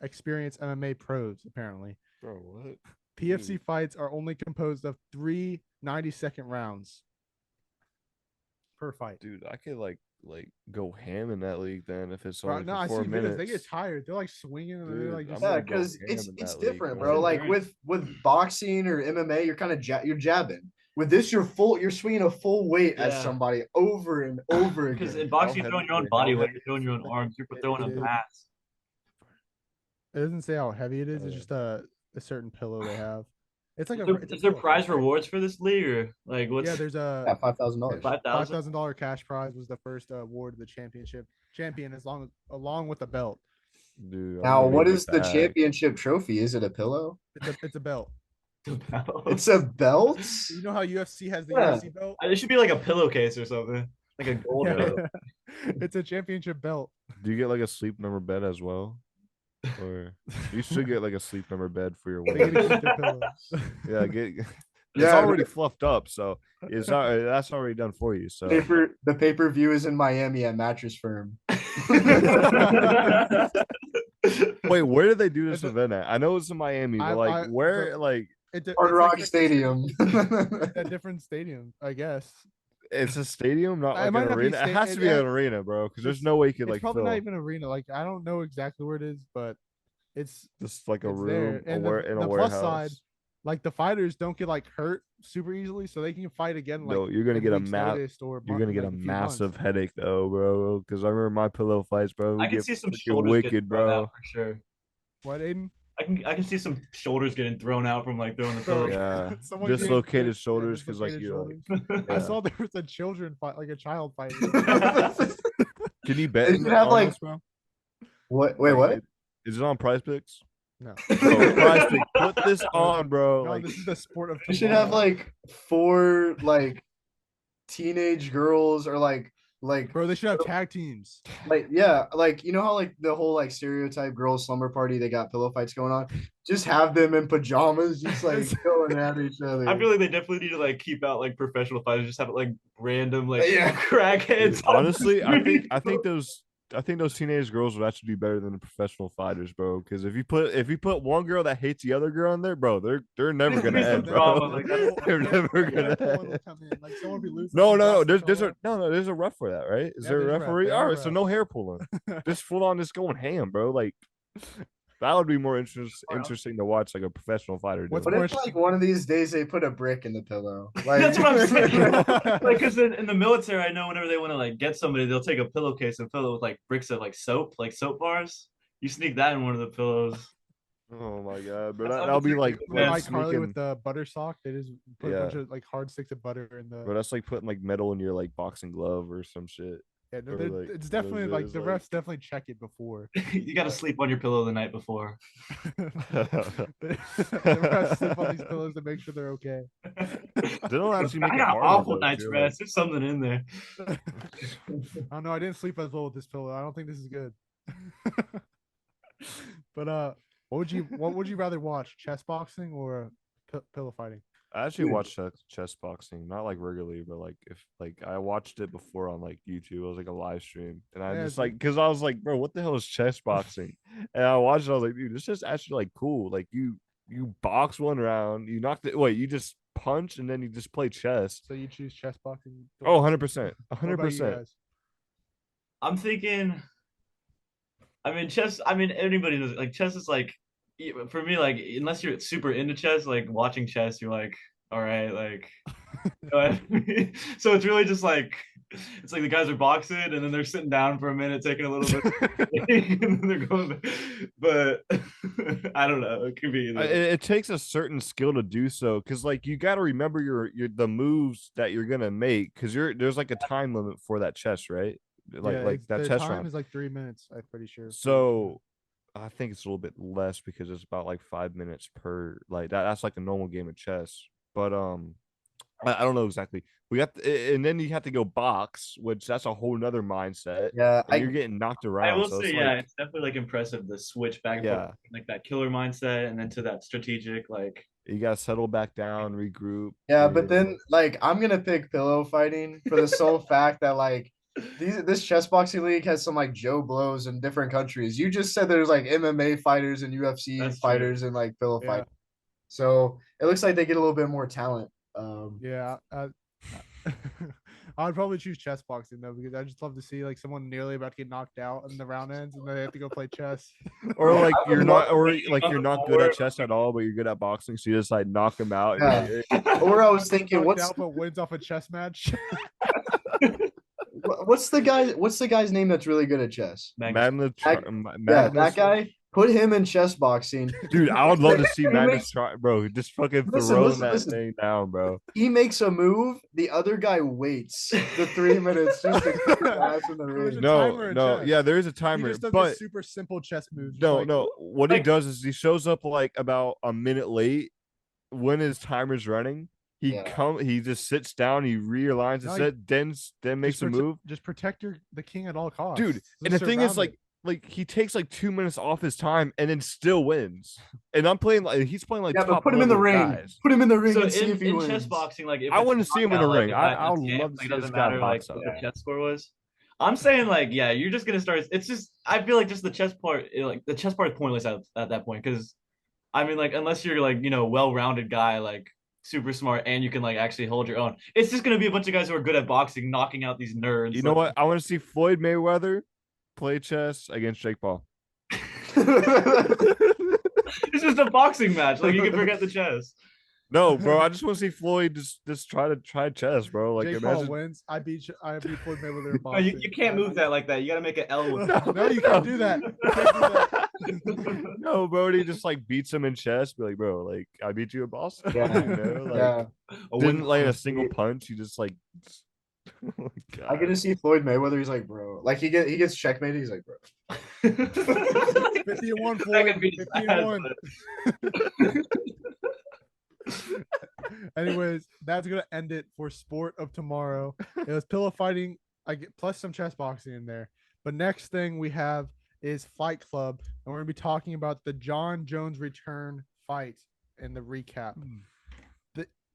experienced MMA pros, apparently. Bro, what? PFC fights are only composed of 3 90-second rounds per fight. Dude, I could like go ham in that league then if it's only I 4 see minutes. Videos, they get tired. They're like swinging and they're like yeah, because it's different, bro. Like with boxing or MMA, you're kind of you're jabbing. With this, you're swinging a full weight at somebody over and over again. Because in boxing, you're throwing your own body weight, you're throwing your own arms, you're throwing a mass. It doesn't say how heavy it is. It's just a certain pillow they have. It's like is there prize rewards for this league or like what's? Yeah, there's $5,000. $5,000 cash prize was the first award of the champion along with a belt. Dude, now, what is the championship trophy? Is it a pillow? It's a belt. It's a belt. You know how UFC has the UFC belt? It should be like a pillowcase or something. like a gold Yeah. medal. It's a championship belt. Do you get like a sleep number bed as well? Or you should get like a sleep number bed for your They get to wedding. keep their pillow. Yeah, it's Yeah, already fluffed up, so that's already done for you. So the pay-per-view is in Miami at Mattress Firm. wait, where did they do this It's a- event at? I know it's in Miami, but I- where the- like It's Hard like Rock different Stadium. at different stadiums, I guess. it's a stadium, not It like might an not be arena. It sta- has to it- be it- an arena, bro, because there's it's- no way you could It's like probably not fill even arena. Like I don't know exactly where it is, but it's just like a it's room there. And in a the warehouse. plus side, like the fighters don't get like hurt super easily, so they can fight again. Like No, you're gonna in get a weeks' map. notice or You're gonna get like a few months. massive headache though, bro. Because I remember my pillow fights, bro. I We can get see some freaking shoulders getting wicked, thrown bro. out for sure. What, Aiden? I can see some shoulders getting thrown out from like throwing the Bro, pillow. Yeah, Someone getting dislocated hit- shoulders because like dislocated you. shoulders. I Yeah. saw there was a children fight, like a child fight. Can you bet They should have, on like- this, bro? What? Wait, Like, what? Is it on Prize Picks? No, Bro, Prize Picks, put this on, bro. no, Like, this is the sport of. You should have tomorrow. like 4 like teenage girls or like Bro, they should have tag teams. yeah, like you know how like the whole like stereotype girls slumber party, they got pillow fights going on. Just have them in pajamas, just like going at each other. I feel like they definitely need to like keep out like professional fighters, just have like random like Yeah. crackheads. dude, honestly, I think those teenage girls would actually be better than the professional fighters, bro. Because if you put one girl that hates the other girl in there, bro, they're never gonna There's some end, drama, bro. like, They're never gonna Someone will end. come in, like someone will be losing. No, some no, no. belts, There's they'll a there's a ref for that, right? Is Yeah, there a there's ref, referee? there are All right, so refs. no hair pulling. Just full on, just going ham, bro. Like that would be more interesting to watch, like a professional fighter. What's doing What it. if like one of these days they put a brick in the pillow? That's what I'm saying. Yeah. Like, because in the military, I know whenever they want to like get somebody, they'll take a pillowcase and fill it with like bricks of like soap bars. You sneak that in one of the pillows. Oh my god, bro, That's that'll be like, obviously- Or Yeah, like Carly sneaking- with the butter sock. They just put a bunch of like hard sticks of butter in the. bro, that's like putting like metal in your like boxing glove or some shit. Yeah, no, or, they're- like, it's what definitely is it? like It's the like- refs definitely check it before. You got to sleep on your pillow the night before. the refs sleep on these pillows to make sure they're okay. They don't actually make I it got harder, awful though, night's too, rest. There's something in there. I don't know. I didn't sleep as well with this pillow. I don't think this is good. But what would you rather watch? Chess boxing or pillow fighting? I actually Dude. watch chess boxing, not like regularly, but like if like I watched it before on like YouTube. It was like a live stream, and I Yeah, just it's- like because I was like, bro, what the hell is chess boxing? And I watched it. I was like, dude, this is actually like cool. Like you box one round, you knock it. Wait, you just punch and then you just play chess. So you choose chess boxing? Oh, 100%, What about you 100%. guys? I'm thinking. I mean, chess. I mean, anybody knows like chess is like for me like unless you're super into chess, like watching chess, you're like, all right, like. You know what I mean? So it's really just like it's like the guys are boxing and then they're sitting down for a minute, taking a little bit, and then they're going. But I don't know. It could be. Either. It takes a certain skill to do so, because like you got to remember your the moves that you're gonna make, because there's like a time limit for that chess, right? Like Yeah, like that the chess time round. is like 3 minutes. I'm pretty sure. So I think it's a little bit less because it's about like 5 minutes per like that's like a normal game of chess. But I don't know exactly. We got and then you have to go box, which that's a whole nother mindset. Yeah, And you're getting knocked around. I will so say, it's yeah, like, it's definitely like impressive the switch back and Yeah. forth, like that killer mindset, and then to that strategic, like you gotta settle back down, regroup. yeah, you're- but then like I'm gonna pick pillow fighting for the sole fact that like this chess boxing league has some like Joe Blows in different countries. You just said there's like MMA fighters and UFC That's true. fighters and like pillow Yeah. fight. So it looks like they get a little bit more talent. Yeah, I'd probably choose chess boxing though, because I just love to see like someone nearly about to get knocked out and the round ends and they have to go play chess. or like I would you're not, or love- like you're not good at chess at all, but you're good at boxing, so you just like knock them out. and you're like, Or I was thinking, Knocked what's out, but wins off a chess match. what's the guy's name that's really good at chess? Madness, Yeah, Madness. that guy. Put him in chess boxing. Dude, I would love to see He Madness makes- try, bro. Just fucking Listen, throw listen, that listen. thing down, bro. He makes a move, the other guy waits the 3 minutes just to kick his ass in the There's ring. a No, timer in no, chess. yeah, there is a He timer, just does but the super simple chess moves. just no, like, no. What he Like- does is he shows up like about a minute late when his timer's running. He just sits down, he realigns his No, set, then makes a move. Just protect the king at all costs, Dude. And the thing is, like he takes like 2 minutes off his time and then still wins. And I'm playing like he's playing like Yeah, but top put him in the level ring. guys. Put him in the ring So and see if he in wins. chess boxing, like if I it's want to see him in the knockout, ring. like, I would champ, love to like, see this doesn't guy matter like box what out. the chess score was. I'm saying like yeah, you're just gonna start. It's just I feel like just the chess part, like the chess part is pointless at that point because I mean like unless you're like well-rounded guy like super smart and you can like actually hold your own, it's just gonna be a bunch of guys who are good at boxing knocking out these nerds. You know what? I want to see Floyd Mayweather play chess against Jake Paul. It's just a boxing match. Like you can forget the chess. No, bro. I just want to see Floyd just try chess, bro. Like Jake imagine. Paul wins. I beat Floyd Mayweather in No, boxing. you can't move that like that. You gotta make an L with No, you can't do that. You can't do that. No, bro. He just like beats him in chess. Be like, bro, like I beat you in Boston. Yeah. You know, like Yeah. didn't land a single punch. You just like. Oh my I get to God. see Floyd Mayweather. He's like, bro, like he gets checkmated. He's like, bro. 50-1, Floyd. 50-1. Anyways, that's gonna end it for sport of tomorrow. It was pillow fighting. I get plus some chess boxing in there. But next thing we have is Fight Club, and we're gonna be talking about the John Jones return fight and the recap.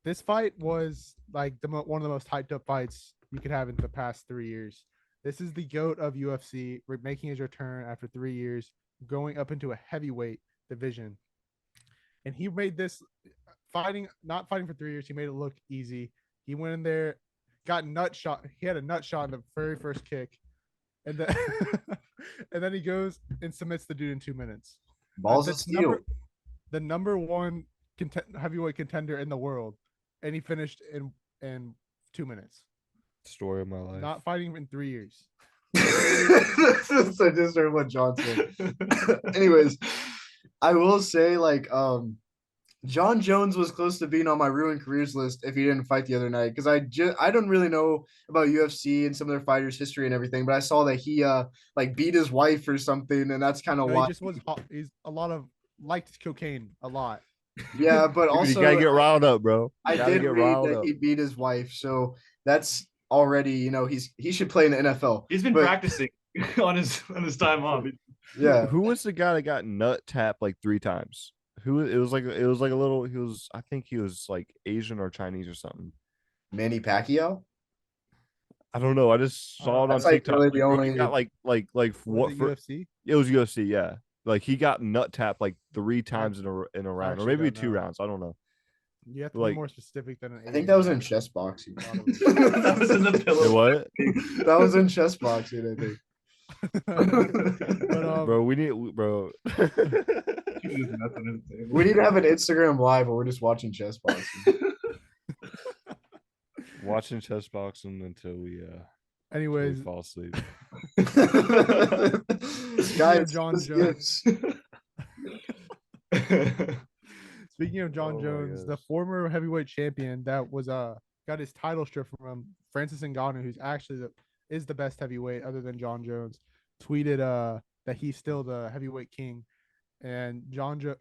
This fight was like one of the most hyped up fights you could have in the past 3 years. This is the GOAT of UFC making his return after 3 years, going up into a heavyweight division. And he made this not fighting for 3 years. He made it look easy. He went in there, got nut shot. He had a nut shot in the very first kick. And then, and then he goes and submits the dude in 2 minutes. Balls of steel. The number one heavyweight contender in the world. And he finished in 2 minutes. Story of my life. Not fighting in 3 years. So just heard what John said. Anyways, I will say like John Jones was close to being on my ruined careers list if he didn't fight the other night because I don't really know about UFC and some of their fighters' history and everything, but I saw that he like beat his wife or something, and that's kind of why he just was he's liked cocaine a lot. Yeah, but also you gotta get riled up, bro. I did read that he beat his wife, so that's already he should play in the NFL. He's been practicing on his time off. Yeah. Who was the guy that got nut tapped like 3 times? It was like a little. I think he was like Asian or Chinese or something. Manny Pacquiao. I don't know. I just saw it on like TikTok. really the He only got like what for UFC? It was UFC, yeah. Like he got nut tapped like 3 times in a round, or actually maybe don't 2 know. rounds. I don't know. You have to Like- be more specific than an I think that was in chess boxing. That was in the pillow. What, That was in chess boxing, I think. But, bro? We need, bro. We need to have an Instagram live where we're just watching chess boxing. Watching chess boxing until we anyways, fall asleep. Guys, John this Jones. gifts. Speaking of John Oh my Jones, the gosh. former heavyweight champion that was got his title stripped from him, Francis Ngannou, who's actually is the best heavyweight other than John Jones, tweeted that he's still the heavyweight king, and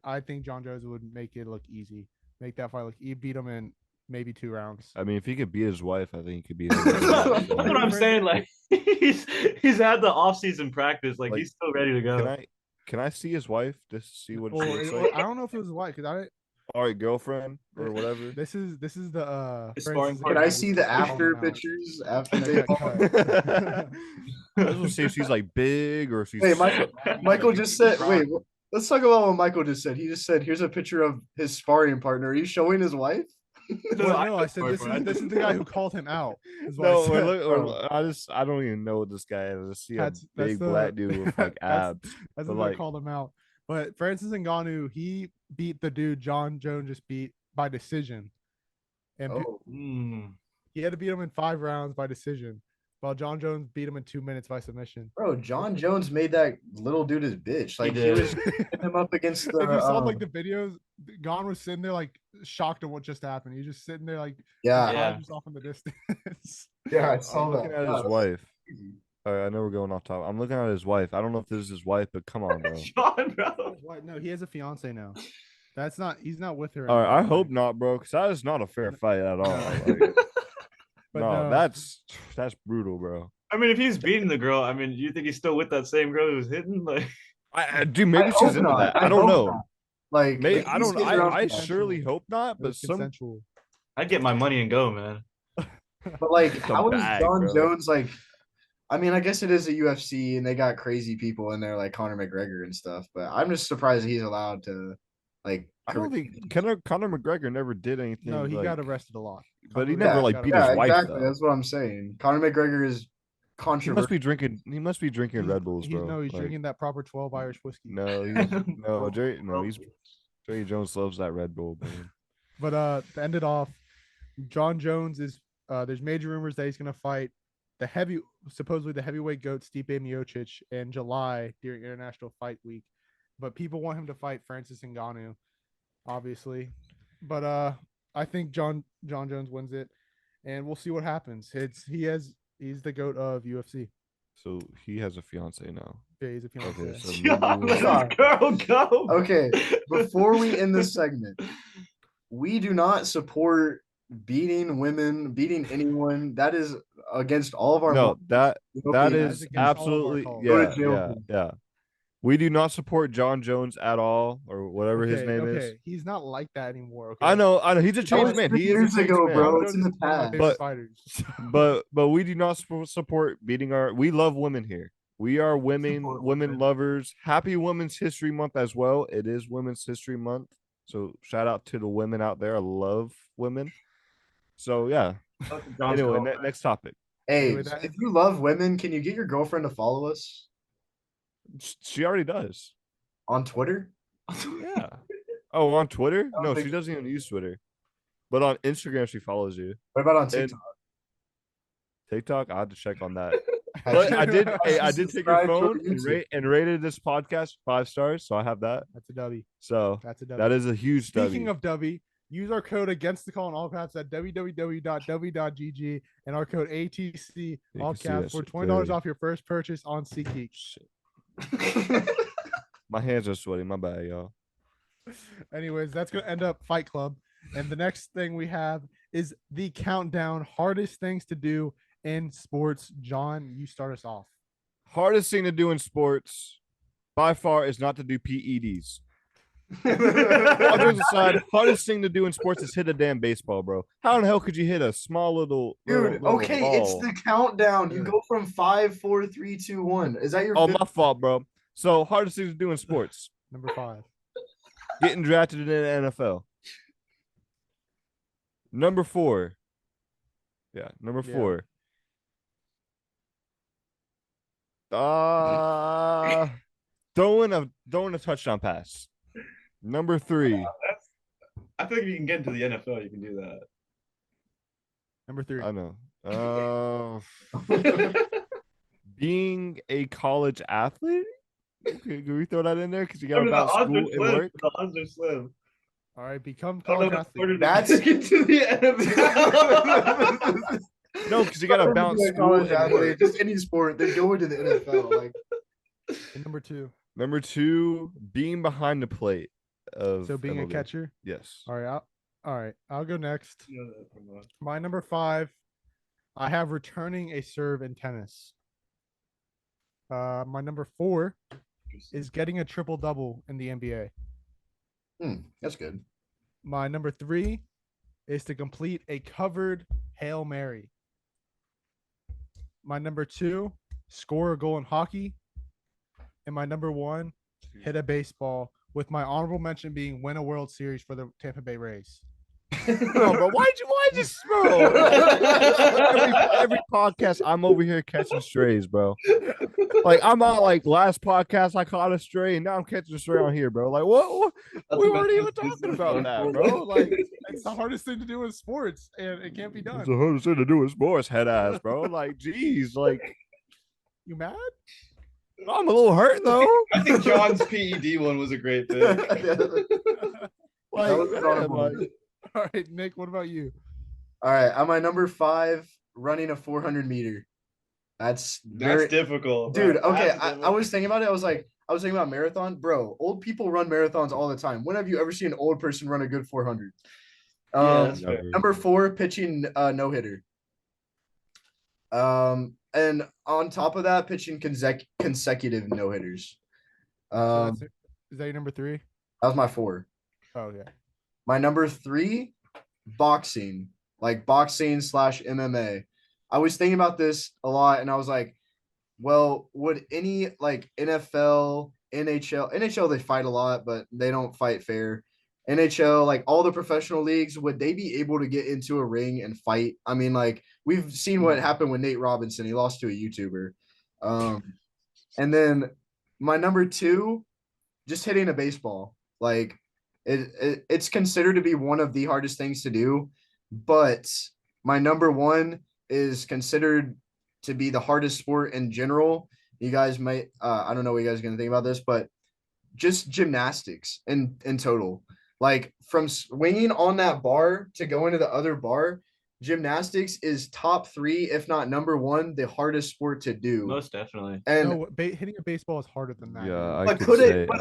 I think John Jones would make it look easy, make that fight look. He beat him in maybe 2 rounds. I mean, if he could beat his wife, I think he could beat his That's wife. what I'm saying. Like he's had the off-season practice. Like Like, he's still ready to go. Can I see his wife just to see what she looks Well, like? I don't know if it was white because All right, girlfriend or whatever. this is the His sparring Francis Can partner. I Ngannou see the after out. pictures after That they got cut. I just want to see if she's like big or if she's. Hey, Michael just said, wait, let's talk about what Michael just said. He just said, here's a picture of his sparring partner. Are you showing his wife? Well, no, I said this is the guy who called him out. Is what No, I said. I don't even know what this guy is. I just see a That's big the- black dude with like that's- abs. That's But, what I like- called him out. But Francis Ngannou, he beat the dude John Jones just beat by decision, and Oh, he had to beat him in 5 rounds by decision, while John Jones beat him in 2 minutes by submission. bro, John Jones made that little dude his bitch. Like he was putting him up against the. If you saw like the videos, Gon was sitting there like shocked at what just happened. He's just sitting there like yeah, Yeah. eyes off in the distance. yeah, I saw I'm that. looking at Yeah, his that's wife. crazy. All right, I know we're going off top. I'm looking at his wife. I don't know if this is his wife, but come on, bro. Sean, bro. What? No, he has a fiance now. That's not. He's not with her. All right, I anymore, hope right? not, bro, because that is not a fair fight at all. Like, But no, no. that's brutal, bro. I mean, if he's beating the girl, I mean, you think he's still with that same girl who was hitting? Like, Dude, maybe she's hope into not. that. I don't hope know. not. Like, Maybe if I he's don't. getting around I for that- surely hope not. It But was some consensual. I'd get my money and go, man. But like, the how is bag, John bro. Jones like? I mean, I guess it is a UFC and they got crazy people in there like Conor McGregor and stuff. But I'm just surprised he's allowed to, like. I don't think Conor McGregor never did anything. No, he got like, arrested a lot. but he Conor never McGregor like got beat arrested. his wife exactly. though. That's what I'm saying. Conor McGregor is He controversial. must be drinking. He must be drinking Red Bulls, He's, bro. no, he's Like, drinking that proper 12 Irish whiskey. No, he's no Jerry. No, he's Jerry Jones loves that Red Bull, man. But to end it off, John Jones is. There's major rumors that he's gonna fight supposedly the heavyweight goat Stipe Miocic in July during International Fight Week, but people want him to fight Francis Ngannou, obviously. But I think John Jones wins it, and we'll see what happens. He's the goat of UFC. So he has a fiance now. Yeah, he's a fiance. Okay, so Yo, maybe let Sorry. this girl go. Okay, before we end this segment, we do not support beating women, beating anyone. That is against all of our no, laws. that hope that he- That's is against all of our absolutely calls. Go to yeah, jail yeah, for that. yeah. We do not support John Jones at all, or whatever his name is. He's not like that anymore. Okay, I know. He's a That changed was man. 3 He is a years changed ago, man. bro. John It's Jones in the is one of my past. favorite fighters. But we do not support beating our. We love women here. We are women Support women women. lovers. Happy Women's History Month as well. It is Women's History Month, so shout out to the women out there. I love women. So yeah. Anyway, next topic. Hey, Anyway, that- if you love women, can you get your girlfriend to follow us She already does. on Twitter? Yeah. Oh, on Twitter? don't No, think she doesn't so. even use Twitter. But on Instagram, she follows you. What about on And TikTok? TikTok, I have to check on that. Has But she- I did. has Hey, she I did take her subscribed to our phone and YouTube? rated this podcast 5 stars, so I have that. That's a W. So That's a W. that is a huge Speaking W. of W, use our code against the call in all caps at www.w.gg and our code ATC You all can see caps that for shit $20 clearly. off your first purchase on SeatGeek. My hands are sweaty. My bad, y'all. Anyways, that's gonna end up Fight Club, and the next thing we have is the countdown hardest things to do in sports. John, you start us off. Hardest thing to do in sports, by far, is not to do PEDs. Others aside, hardest thing to do in sports is hit a damn baseball, bro. How in the hell could you hit a small little Dude, little okay, ball? it's the countdown. You Yeah. go from 5, 4, 3, 2, 1. Is that your Oh, fifth? my fault, bro. So hardest thing to do in sports, Number 5. getting drafted in the NFL. Number 4. Yeah, number Yeah. 4. Throwing a touchdown pass. Number 3. I think if you can get into the NFL, you can do Number 3. I know. Being a college athlete. Okay, can we throw that in there? Because you got that. about school and work. The odds are slim. All right, become I don't college know athlete. harder to That's- get into the NFL. No, because you got to balance Be a school college and athlete, work. just any sport. Then go into the NFL. Like, And number 2. Number 2, being behind the plate. So being a MLB. catcher. Yes. All right, I'll go next. My number 5, I have returning a serve in tennis. My number 4 is getting a triple double in the NBA. that's good. My number 3 is to complete a covered Hail Mary. My number 2, score a goal in hockey. And my number 1, hit a baseball, with my honorable mention being win a World Series for the Tampa Bay Rays. Bro, but why'd you bro? every podcast, I'm over here catching strays, bro. Like I'm not like last podcast I caught a stray, and now I'm catching a stray on here, bro. Like what we weren't even talking about that, bro. Like It's the hardest thing to do in sports, and it can't be it's done. the hardest thing to do with sports, head ass, bro. Like, geez, like You mad? I'm a little hurt though. I think John's PED one was a great pick. Like, was man, honorable. like, All right, Nick, what about you? All right, on my number 5, running a 400 meter. That's very That's difficult. dude. That's Okay, I difficult. was thinking about it. I was like, I was thinking about marathon, bro. Old people run marathons all the time. When have you ever seen an old person run a good 400? Yeah, that's fair. Never. Number 4, pitching no hitter. And on top of that, pitching consecutive no hitters. So is that your number 3? That was my 4. Oh yeah. My number 3, boxing, like boxing / MMA. I was thinking about this a lot, and I was like, well, would any like NFL, NHL, they fight a lot, but they don't fight fair. NHL, like all the professional leagues, would they be able to get into a ring and fight? I mean, like we've seen what happened with Nate Robinson. He lost to a YouTuber. And then my number 2, just hitting a baseball. Like it's considered to be one of the hardest things to do, but my number 1 is considered to be the hardest sport in general. You guys might I don't know what you guys are gonna think about this, but just gymnastics in total. Like from swinging on that bar to going to the other bar, gymnastics is top 3, if not number 1, the hardest sport to do. Most definitely. And No, hitting a baseball is harder than that. Yeah, but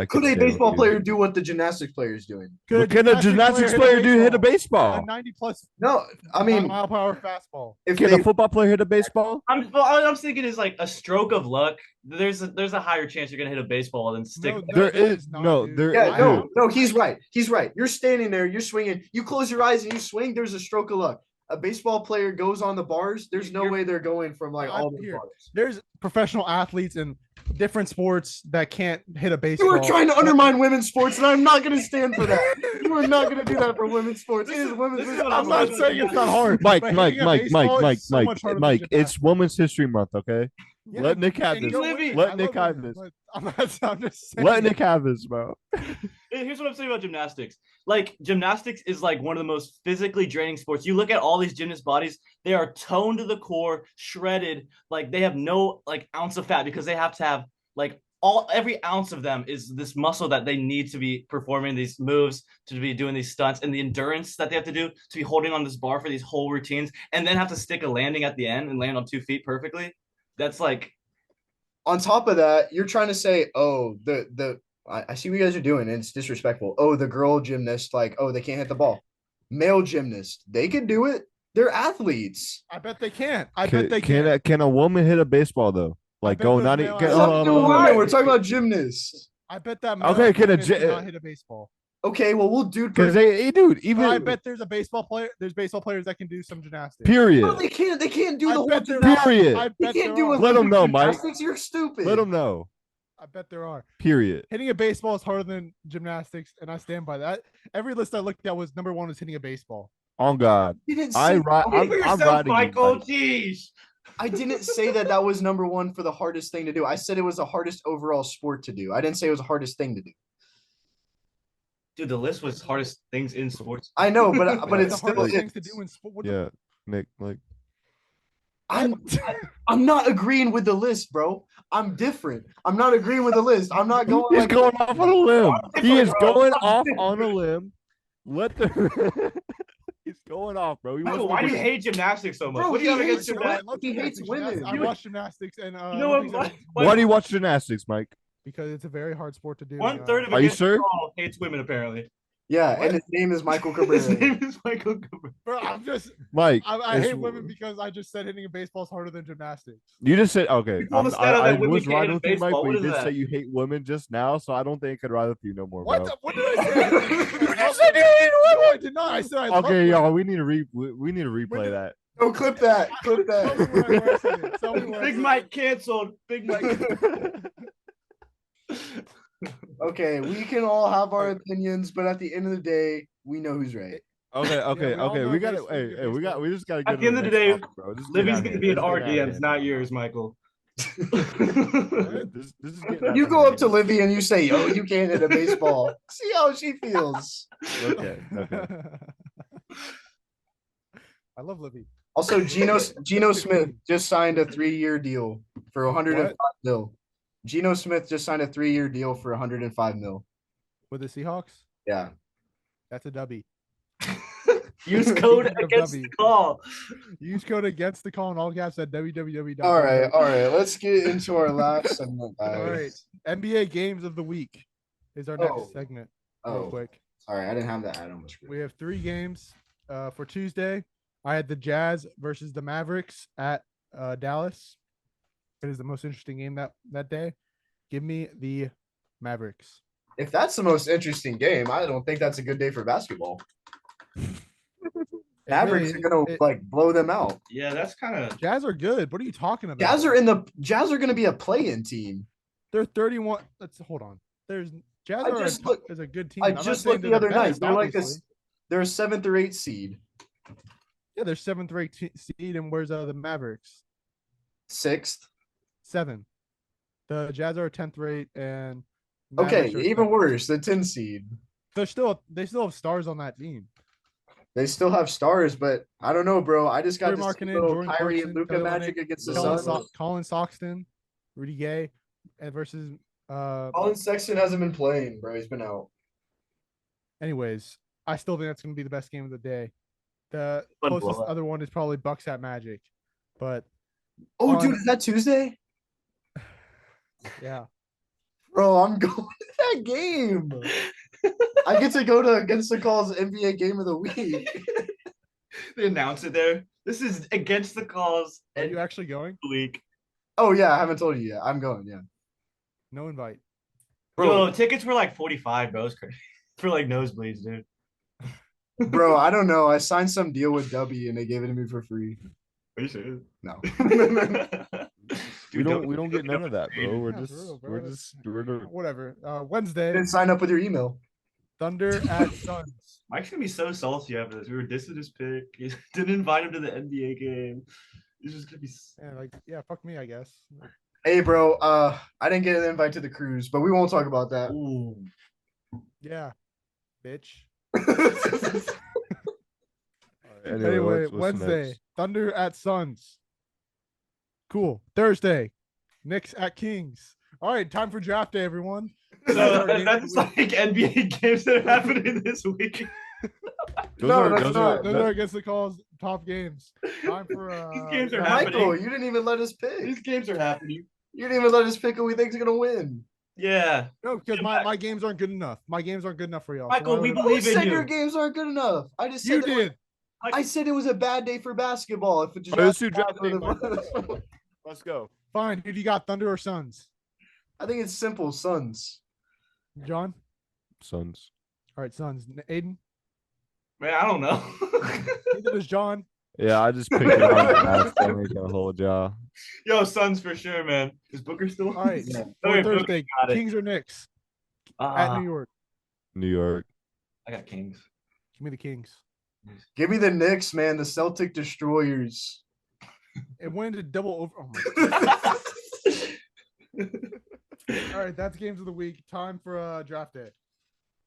could a baseball player do what the gymnastics player is doing? What can a gymnastics player do hit a A baseball? 90+ No, I mean, mile per hour fastball. if Can they, a football player hit a baseball? I'm thinking is like a stroke of luck. There's a higher chance you're gonna hit a baseball than stick. No, There there is is not, no, dude. there. yeah, dude, no, he's right. He's right. You're standing there, you're swinging, you close your eyes and you swing. There's a stroke of luck. A baseball player goes on the bars. There's no way they're going from like all the bars. There's professional athletes in different sports that can't hit a baseball. You are trying to undermine women's sports, and I'm not going to stand for that. You are not going to do that for women's sports. It is women's. this is what I'm not saying it's not hard. Mike, but Mike, hitting a Mike, baseball Mike, is so much harder than Mike. It's gymnastics. Women's History Month, okay? Yeah, Let Nick have and this. you know Livy. what? Let I Nick love have women, this. but I'm just saying. Let Nick have this, bro. Here's what I'm saying about gymnastics. Like gymnastics is like one of the most physically draining sports. You look at all these gymnast bodies, they are toned to the core, shredded, like they have no like ounce of fat because they have to have like every ounce of them is this muscle that they need to be performing these moves, to be doing these stunts, and the endurance that they have to do to be holding on this bar for these whole routines, and then have to stick a landing at the end and land on 2 feet perfectly. That's like, On top of that, you're trying to say, oh, I see what you guys are doing, and it's disrespectful. Oh, the girl gymnast, like, oh, they can't hit the ball. Male gymnast, they can do it. They're athletes. I bet they can't. I bet they Can can't. can a woman hit a baseball though? Like bet go those not male get, athletes- hold on, Some hold on, hold on. women, we're talking about gymnasts. I bet that. Okay, can a cannot hit a baseball. Okay, well, we'll do. Because they, dude, even But I bet there's a baseball player. There's baseball players that can do some gymnastics. period. No, they can't. They can't do I the whole bet there gymnastics. are. Period. I They bet can't there do are. it. Let 'em know, Mike. You're stupid. Let them know. I bet there are. Period. Hitting a baseball is harder than gymnastics, and I stand by that. Every list I looked at was number 1 was hitting a baseball. On God, You didn't I'm say riding you, Michael. Mike. Jeez. I didn't say that was number 1 for the hardest thing to do. I said it was the hardest overall sport to do. I didn't say it was the hardest thing to do. Dude, the list was hardest things in sports. I know, but It's it's the still. hardest things to do in sport. Yeah, Nick, like I'm not agreeing with the list, bro. I'm different. I'm not agreeing with the list. I'm not going. he's like, going off on a limb. He is bro. going off on a limb. Let the he's going off, bro. He Michael, wants why to do you hate gymnastics so much? Bro, what do you have he against hates gymnastics? He hates women. I watch gymnastics and You know what? Olympics Why do you watch gymnastics, Mike? because it's a very hard sport to do. 1/3 of Are you Against sure? the Wall hates women apparently. Yeah, What? and his name is Michael His Cabrera. name is Michael Cooper. Bro, I'm just. Mike, I it's- hate women because I just said hitting a baseball is harder than gymnastics. You just said okay. You told us that I women was can't riding hit with you, Mike, baseball. but What you is did that? say you hate women just now, so I don't think I could ride with you no more, What? bro. What did I say? You just said you hated No, women. I did not. I said I love Okay, women. y'all, we need to replay did- that. No, clip that. Clip Tell me that. where I said it. Tell me where I Big said Mike it. canceled. Big Mike. Okay, we can all have our opinions, but at the end of the day, we know who's right. Okay, we all know we got to. baseball, Hey, we just got to get. At the end of the day, bro. This is Livy's getting gonna be in out of our hand. DMs, not yours, Michael. This is getting out You of go up hand. to Livy and you say, "Yo, you can't hit a baseball." See how she feels. Okay. I love Livy. Also, Geno Smith just signed a 3-year deal for 105 mil. Geno Smith just signed a 3-year deal for 105 mil. With the Seahawks, Yeah. that's a W. Use code Speaking of against W. the call. Use code against the call in all caps at www. All right. Let's get into our last segment, guys. All right. NBA games of the week is our next segment. Real quick. Sorry, I didn't have that ad on the screen. We have 3 games for Tuesday. I had the Jazz versus the Mavericks at Dallas. It is the most interesting game that day. Give me the Mavericks. If that's the most interesting game, I don't think that's a good day for basketball. Mavericks are gonna blow them out. Yeah, that's kind of. Jazz are good. What are you talking about? Jazz are gonna be a play-in team. They're 31. Hold on. There's Jazz is a good team. I just looked the other night. They're like this. They're a 7th or 8th seed. Yeah, they're 7th or 8th seed, and where's the Mavericks? 6th. 7. The Jazz are 10th rate, and okay, even worse, the 10 seed. They still have stars on that team. They still have stars, but I don't know, bro. I just got this little Kyrie and Luka magic against the Suns. Colin Stockton, Rudy Gay, versus Colin Sexton hasn't been playing, bro. He's been out. Anyways, I still think that's going to be the best game of the day. The closest other one is probably Bucks at Magic, but dude, is that Tuesday? Yeah, bro, I'm going to that game. I get to go to Against the Call's NBA Game of the Week. They announce it there. This is Against the Call's. Are you actually going? Week. Oh yeah, I haven't told you yet. I'm going. Yeah. No invite. Bro, tickets were like 45, bro. For like nosebleeds, dude. Bro, I don't know. I signed some deal with W and they gave it to me for free. Are you serious? No. We don't get none of that, bro. We're just whatever. Wednesday. Didn't sign up with your email. Thunder at Suns. Mike's gonna be so salty after this. We were dissing his pick. He didn't invite him to the NBA game. He's just gonna be fuck me, I guess. Hey, bro. I didn't get an invite to the cruise, but we won't talk about that. Ooh. Yeah, bitch. Anyway, Wednesday, Thunder at Suns. Cool. Thursday, Knicks at Kings. All right, time for draft day, everyone. So that's like NBA games that are happening this week. Those are Against the Call's top games. Time for these games are happening. Michael, you didn't even let us pick. These games are happening. You didn't even let us pick who we think's gonna win. Yeah. No, because my games aren't good enough. My games aren't good enough for y'all. Michael, we Who believe in said you. your games aren't good enough? I just said You did. I said it was a bad day for basketball. If it's Let's do draft day. Let's go. Fine. Who do you got, Thunder or Suns? I think it's simple. Suns. John? Suns. All right, Suns. Aiden? Man, I don't know. Neither does John. Yeah, I just picked it on I ain't gonna hold y'all. Yo, Suns for sure, man. Is Booker still on? All right. Yeah. For Okay, Thursday, got it. Kings or Knicks? At New York. New York. I got Kings. Give me the Kings. Give me the Knicks, man. The Celtic Destroyers. It went into double over. Oh my God. All right, that's games of the week. Time for draft day.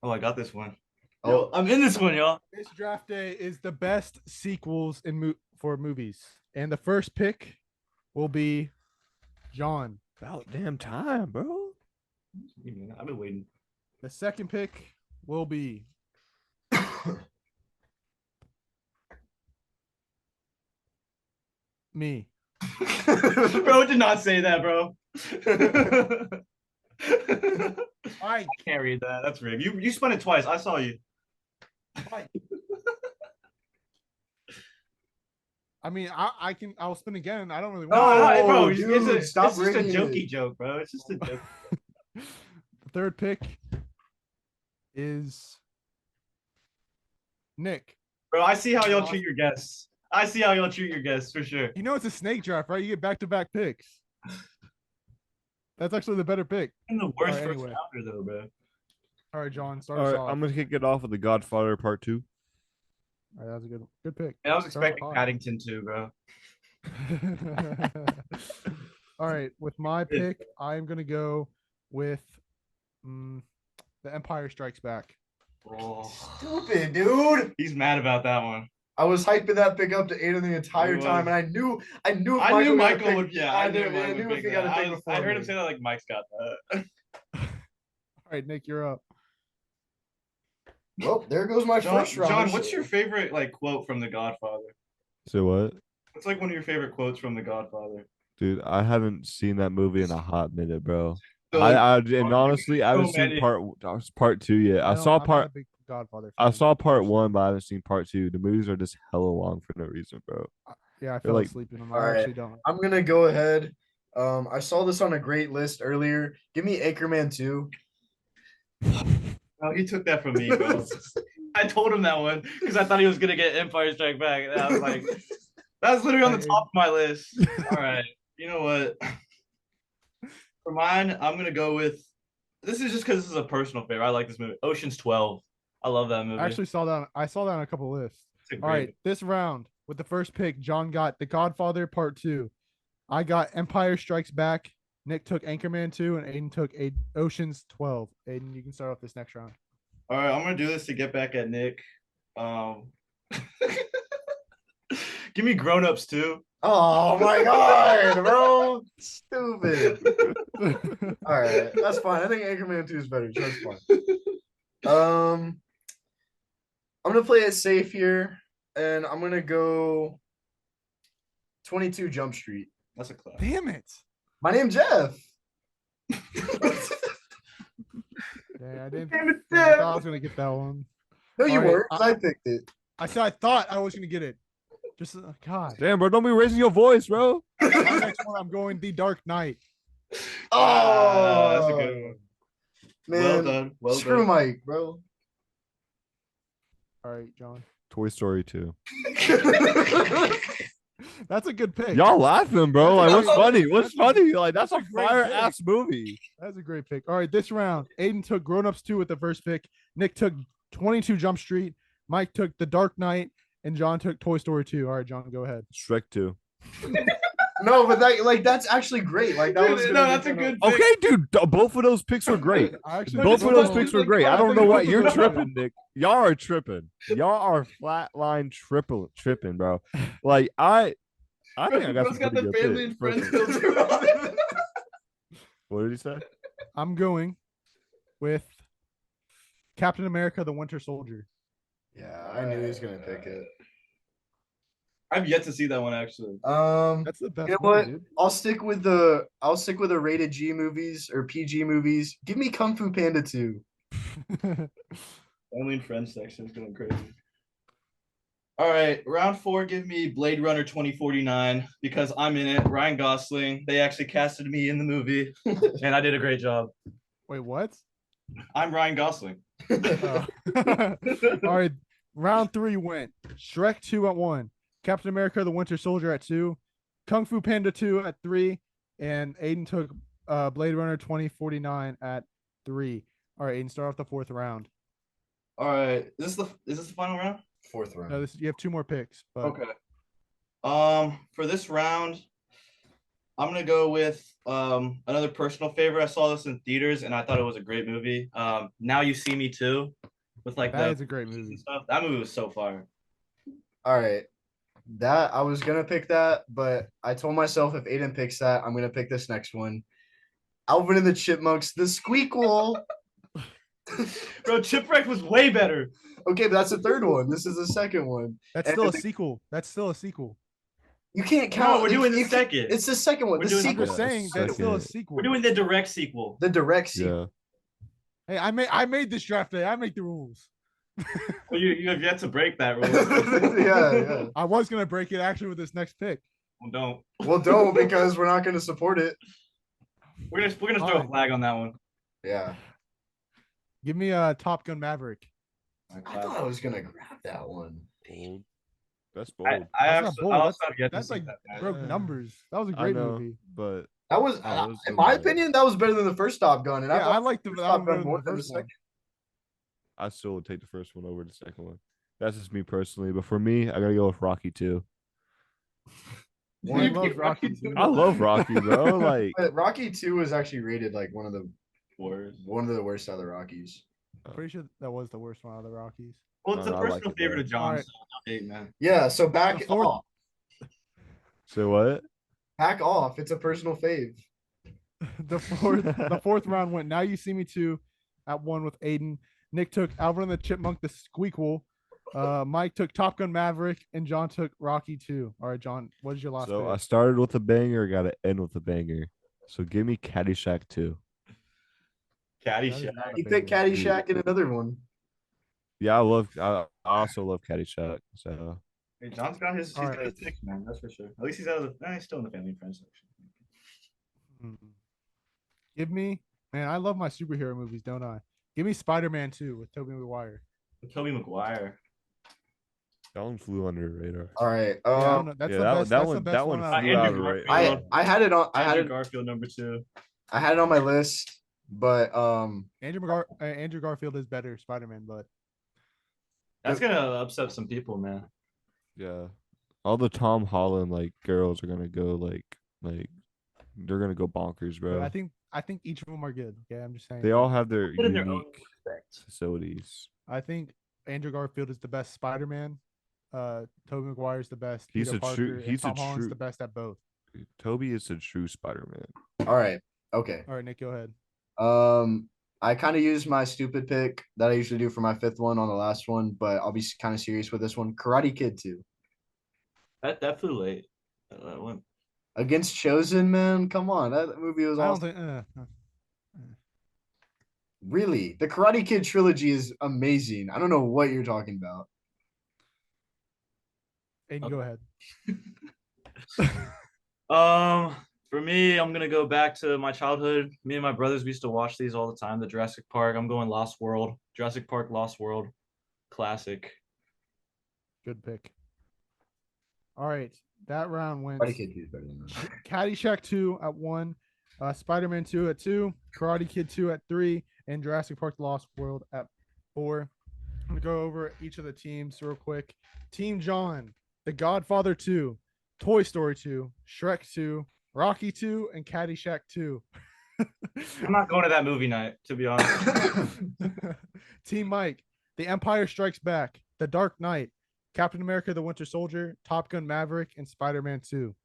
Oh, I got this one. Oh. Yo, I'm in this one, y'all. This draft day is the best sequels for movies, and the first pick will be John. About damn time, bro. I've been waiting. The second pick will be me. Bro, did not say that, bro. I can't read that. That's rigged. You spun it twice. I saw you. I mean, I'll spin again. I don't really No, want bro, dude, it's stop just a rigging jokey it. joke, bro. It's just a joke. The third pick is Nick. Bro, I see how y'all treat your guests. I see how y'all treat your guests for sure. You know it's a snake draft, right? You get back-to-back picks. That's actually the better pick. I'm the worst Alright, first anyway. rounder, though, bro. All right, John, start All us right, off. I'm gonna kick it off with the Godfather Part 2. All right, that was a good pick. And I was Start expecting off. Paddington too, bro. All right, with my pick, I'm gonna go with The Empire Strikes Back. Oh, Stupid, dude. he's mad about that one. I was hyping that pick up to Aiden the entire He time, was. and I knew I knew Michael would. Yeah, I knew I knew if he got a pick before. I heard him me. say that like Mike's got that. All right, Nick, you're up. Well, there goes my first round. John, what's your favorite like quote from The Godfather? So what? What's like one of your favorite quotes from The Godfather? Dude, I haven't seen that movie in a hot minute, bro. So, And honestly, I haven't seen many. part 2 yet. I'm not a big Godfather fan. I saw part 1, but I haven't seen part 2. The movies are just hella long for no reason, bro. Yeah, I They're fell like- asleep in them. All I right. actually don't. I'm gonna go ahead. I saw this on a great list earlier. Give me Anchorman 2. Oh, he took that from me, bro. I told him that one because I thought he was gonna get Empire Strike Back, and I was like, that was literally on the top of my list. All right, you know what? For mine, I'm gonna go with. This is just because this is a personal favorite. I like this movie, Ocean's 12. I love that movie. I actually saw that. I saw that on a couple lists. It's a All right, great- this round with the first pick, John got The Godfather Part 2. I got Empire Strikes Back. Nick took Anchorman 2, and Aiden took Ocean's 12. Aiden, you can start off this next round. All right, I'm gonna do this to get back at Nick. Give me Grown Ups too. Oh my god, bro. Stupid. All right, that's fine. I think Anchorman 2 is better. That's fine. I'm gonna play it safe here, and I'm gonna go 22 Jump Street. That's a class. Damn it. My name's Jeff. Yeah, I didn't. Damn it, I Jeff. thought I was gonna get that one. No, you All right, weren't. 'Cause I picked it. I said I thought I was gonna get it. Just God. Damn, bro, don't be raising your voice, bro. My next one, I'm going The Dark Knight. Oh, that's a good one. Man, Well done. Well screw done. Mike, bro. All right, John. Toy Story 2. That's a good pick. Y'all laughing, bro. Like, what's funny? What's That's a- funny? Like, that's a that's a great fire pick. ass movie. That's a great pick. All right, this round, Aiden took Grown Ups 2 with the first pick. Nick took 22 Jump Street. Mike took The Dark Knight, and John took Toy Story 2. All right, John, go ahead. Shrek 2. No, but that's actually great. Like that was Dude, gonna no, be that's a kind of- good pick. Okay, dude. Both of those picks were great. I actually Both of those both picks them- were great. I don't know think what both of you're those were good. tripping, Nick. Y'all are tripping. Y'all are flatline tripping, bro. Like I think I got Bro's some pretty good family picks. and friends filter on it. What did he say? I'm going with Captain America: The Winter Soldier. Yeah, I knew he was gonna pick it. I've yet to see that one actually. That's the best You know one, what? dude. I'll stick with the rated G movies or PG movies. Give me Kung Fu Panda 2. Family and friends section is going crazy. All right, round 4. Give me Blade Runner 2049 because I'm in it. Ryan Gosling. They actually casted me in the movie, and I did a great job. Wait, what? I'm Ryan Gosling. Oh. All right, round 3 went Shrek 2 at 1, Captain America: The Winter Soldier at 2, Kung Fu Panda 2 at 3, and Aiden took Blade Runner 2049 at 3. All right, Aiden, start off the 4th round. All right, is this the final round? 4th round. No, you have 2 more picks. But Okay. For this round, I'm gonna go with another personal favorite. I saw this in theaters and I thought it was a great movie. Now You See Me Too, with like that the is a great movie. stuff. That movie was so fire. All right. That I was gonna pick that, but I told myself if Aiden picks that, I'm gonna pick this next one. Alvin and the Chipmunks, the Squeakquel. Bro, Chipwreck was way better. Okay, but that's the 3rd one. This is the 2nd one. That's And still I a think- sequel. That's still a sequel. You can't No, count. we're you- doing the you can't- second. It's the 2nd one. We're The doing- I'm sequel. just Yeah, saying that's still a second. sequel. We're doing the direct sequel. The direct sequel. Yeah. Hey, I made this draft day. I make the rules. Well, you have yet to break that rule. Yeah. I was gonna break it actually with this next pick. Well, don't. Well, don't because we're not gonna support it. We're gonna throw a Fine. flag on that one. Yeah. Give me Top Gun Maverick. I thought I was gonna grab that one. Bold. That's bold. I That's not bold. also have yet to That's see like that. man. broke Yeah. numbers. That was a I great know, movie. but That was, Oh, it was in so my good. opinion, that was better than the first Top Gun. And Yeah, I I thought like the first that Top one Gun better than more the than the first one. second. I still would take the first one over the second one. That's just me personally. But for me, I gotta go with Rocky 2. One You loves pick Rocky, Rocky dude. I love Rocky, bro. Like But Rocky 2 was actually rated like one of the Worst. worst out of the Rockies. Pretty sure that was the worst one out of the Rockies. Well, it's a I like personal it, favorite though. of John. Alright. So don't hate, man. Yeah, so back The fourth- off. so what? Back off. It's a personal fave. The fourth round went Now You See Me 2 at 1 with Aiden. Nick took Alvin and the Chipmunk, the Squeakquel. Mike took Top Gun Maverick, and John took Rocky 2. All right, John, what is your last So pick? I started with a banger, got to end with a banger. So give me Caddyshack 2. That is Caddyshack. not a He picked banger. Caddyshack in another one. Yeah, I also love Caddyshack. So Hey, John's got his All right. picks, man. That's for sure. At least he's out of the. He's still in the family and friends section. Give me, man, I love my superhero movies, don't I? Give me Spider-Man 2 with Tobey Maguire. Tobey Maguire. that one flew under the radar. All right. Yeah, I don't know. That's yeah, the that- best. that That's one- the best that one one. out of flew all out of of them. right- I had it on. I had Andrew it. Garfield number 2. I had it on my list, but Andrew Garfield is better Spider-Man, but That's gonna upset some people, man. Yeah, all the Tom Holland like girls are gonna go like they're gonna go bonkers, bro. I think each of them are good. Okay, I'm just saying. They all have their Put in their own unique respect. facilities. I think Andrew Garfield is the best Spider-Man. Tobey Maguire is the best. He's Peter a true- Parker, and he's a Tom Holland's true- the best at both. Toby is a true Spider-Man. all right. Okay. All right, Nick, go ahead. I kind of used my stupid pick that I usually do for my fifth one on the last one, but I'll be kind of serious with this one. Karate Kid 2 That flew late. That went. against Chosen, man. Come on, that movie was I don't awesome. think. Really, the Karate Kid trilogy is amazing. I don't know what you're talking about. Aiden, go ahead. For me, I'm gonna go back to my childhood. Me and my brothers we used to watch these all the time. The Jurassic Park. I'm going Lost World. Jurassic Park, Lost World, classic. Good pick. All right, that round went Karate Kid 2 is better than that. Caddyshack 2 at 1, Spider-Man 2 at 2, Karate Kid 2 at 3, and Jurassic Park: The Lost World at 4. I'm gonna go over each of the teams real quick. Team John, The Godfather 2, Toy Story 2, Shrek 2, Rocky 2, and Caddyshack 2. I'm not going to that movie night, to be honest. Team Mike, The Empire Strikes Back, The Dark Knight, Captain America: The Winter Soldier, Top Gun Maverick, and Spider-Man 2.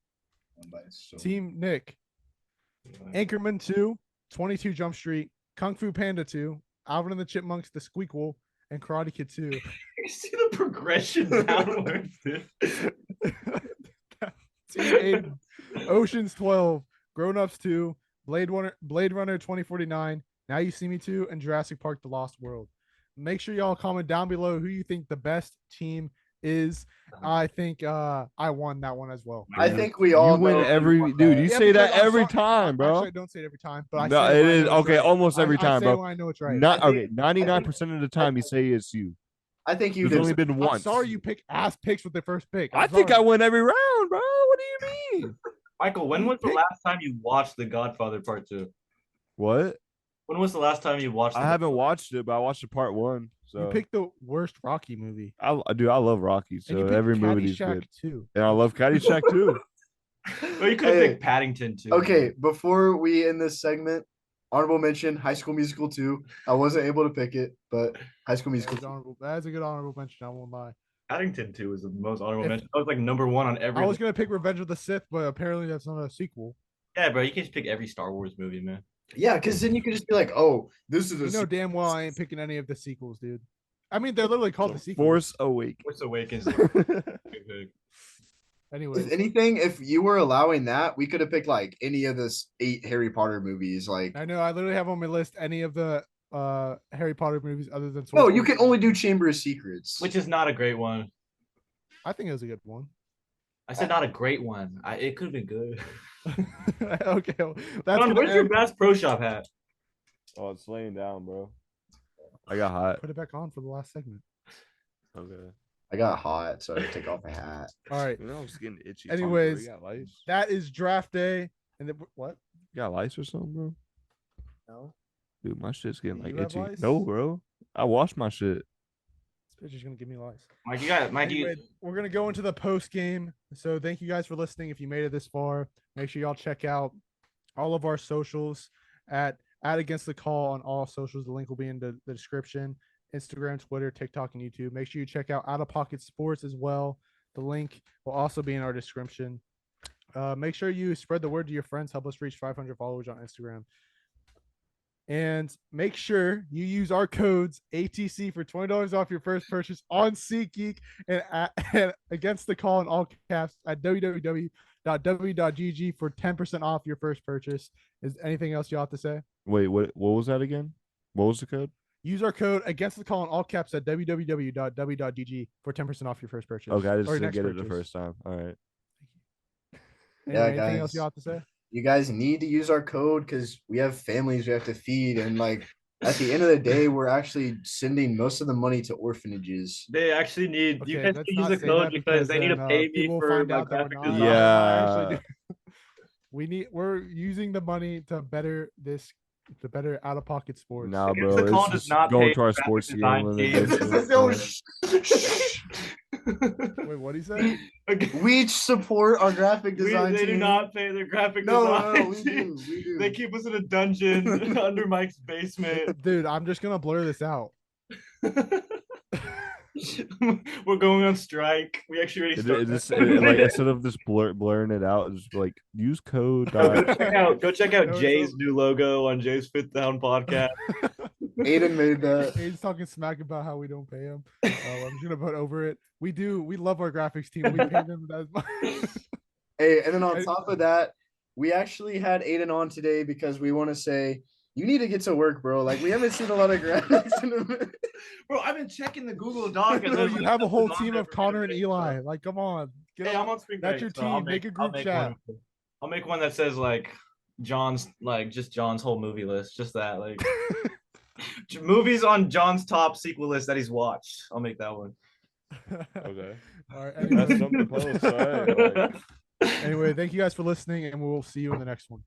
Team Nick, Anchorman 2, 22 Jump Street, Kung Fu Panda 2, Alvin and the Chipmunks, The Squeakquel, and Karate Kid 2. You see the progression downwards, dude. Team Aiden, Ocean's 12, Grown Ups 2, Blade Runner 2049, Now You See Me 2, and Jurassic Park: The Lost World. Make sure y'all comment down below who you think the best team is. I think I won that one as well. I think we all You win know every who won dude. that. You Yeah, say that because I'm every sorry- time, bro. Actually, I don't say it every time, but I No, say it when I is know it's okay. right. Almost every I time, say bro. when I know it's right. Not I think- okay. 99% of the time, you say it's you. I think you There's only did. been I'm once. sorry you pick ass picks with the first pick. I think I win every round, bro. What do you mean? Michael, when You was the pick- last time you watched The Godfather Part 2? What? When was the last time you watched? I haven't watched it, but I watched the part 1. So You picked the worst Rocky movie. I love Rocky, And you so picked every movie is Caddyshack good. too. And I love Caddyshack too. Well, you could have Hey. picked Paddington too. Okay, before we end this segment, honorable mention: High School Musical 2. I wasn't able to pick it, but High School Musical 2. That's a good honorable mention. I won't lie. Paddington 2 was the most honorable If- mention. That was like number 1 on every. I was gonna pick Revenge of the Sith, but apparently that's not a sequel. Yeah, bro, you can just pick every Star Wars movie, man. Yeah, because then you could just be like, "Oh, this is a You know damn well I ain't picking any of the sequels, dude. I mean, they're literally called the sequels. Force Awakens. Force Awakens. Anyways, If anything, if you were allowing that, we could have picked like any of the 8 Harry Potter movies. Like, I know I literally have on my list any of the Harry Potter movies other than. Toy no, Story you can 2. only do Chamber of Secrets. Which is not a great one. I think it was a good one. I said not a great one. It could have been good. Okay, well, that's John, gonna where's your end. Bass Pro Shop hat? Oh, it's laying down, bro. I got hot. Put it back on for the last segment. Okay. I got hot, so I had to take off my hat. All right, You know, I was getting itchy. Anyways, you got lice? that is draft day, and then what? You got lice or something, bro? No, Dude, my shit's getting Do like you have itchy. lice? No, bro. I wash my shit. this bitch is gonna give me lice. Mike, you got it. Mike, Anyway, we're gonna go into the post game. So thank you guys for listening. If you made it this far, make sure y'all check out all of our socials at Against the Call on all socials. The link will be in the description. Instagram, Twitter, TikTok, and YouTube. Make sure you check out OuttaPocket Sports as well. The link will also be in our description. Make sure you spread the word to your friends. Help us reach 500 followers on Instagram. And make sure you use our codes ATC for $20 off your first purchase on SeatGeek and against the call in all caps at www.w.gg for 10% off your first purchase. Is anything else you have to say? Wait, what was that again? What was the code? Use our code against the call in all caps at www.w.gg for 10% off your first purchase. Okay, I just or didn't next get it the purchase. first time. All right. Anyway, Yeah, anything else guys. you have to say? You guys need to use our code because we have families we have to feed, and like at the end of the day, we're actually sending most of the money to orphanages. They actually need you Okay, guys let's can use not the say code that because they need to then, pay me people will for find my out that we're graphic not. design. Actually Yeah. we're using the money to better out of pocket sports. Nah, Against bro. the Call It's does just not going pay to our graphic sports design game. teams. Wait, what do you say? We each support our graphic design They do team. not pay their graphic No, design. we do. We do. They keep us in a dungeon under Mike's basement. Dude, I'm just gonna blur this out. We're going on strike. We actually already started. Like instead of just blurring it out, just like use code. Go check out No, Jay's new logo on Jay's Fifth Down podcast. Aiden made that. Aiden's talking smack about how we don't pay him. I'm just gonna put over it. We do. We love our graphics team. We pay them as much. Hey, and then on top of that, we actually had Aiden on today because we want to say you need to get to work, bro. Like we haven't seen a lot of graphics in a minute. Bro, I've been checking the Google Doc. And Bro, there's, you like, have a whole nothing on team there of for me to Connor and make, Eli. so- Like, come on. Get Hey, on. I'm on spring That's break, your so I'll team. Make a I'll group chat. I'll make one that says like John's just John's whole movie list, just that like movies on John's top sequel list that he's watched. I'll make that one. Okay. All right. That's something to post. All right. Like, Anyway, thank you guys for listening, and we'll see you in the next one.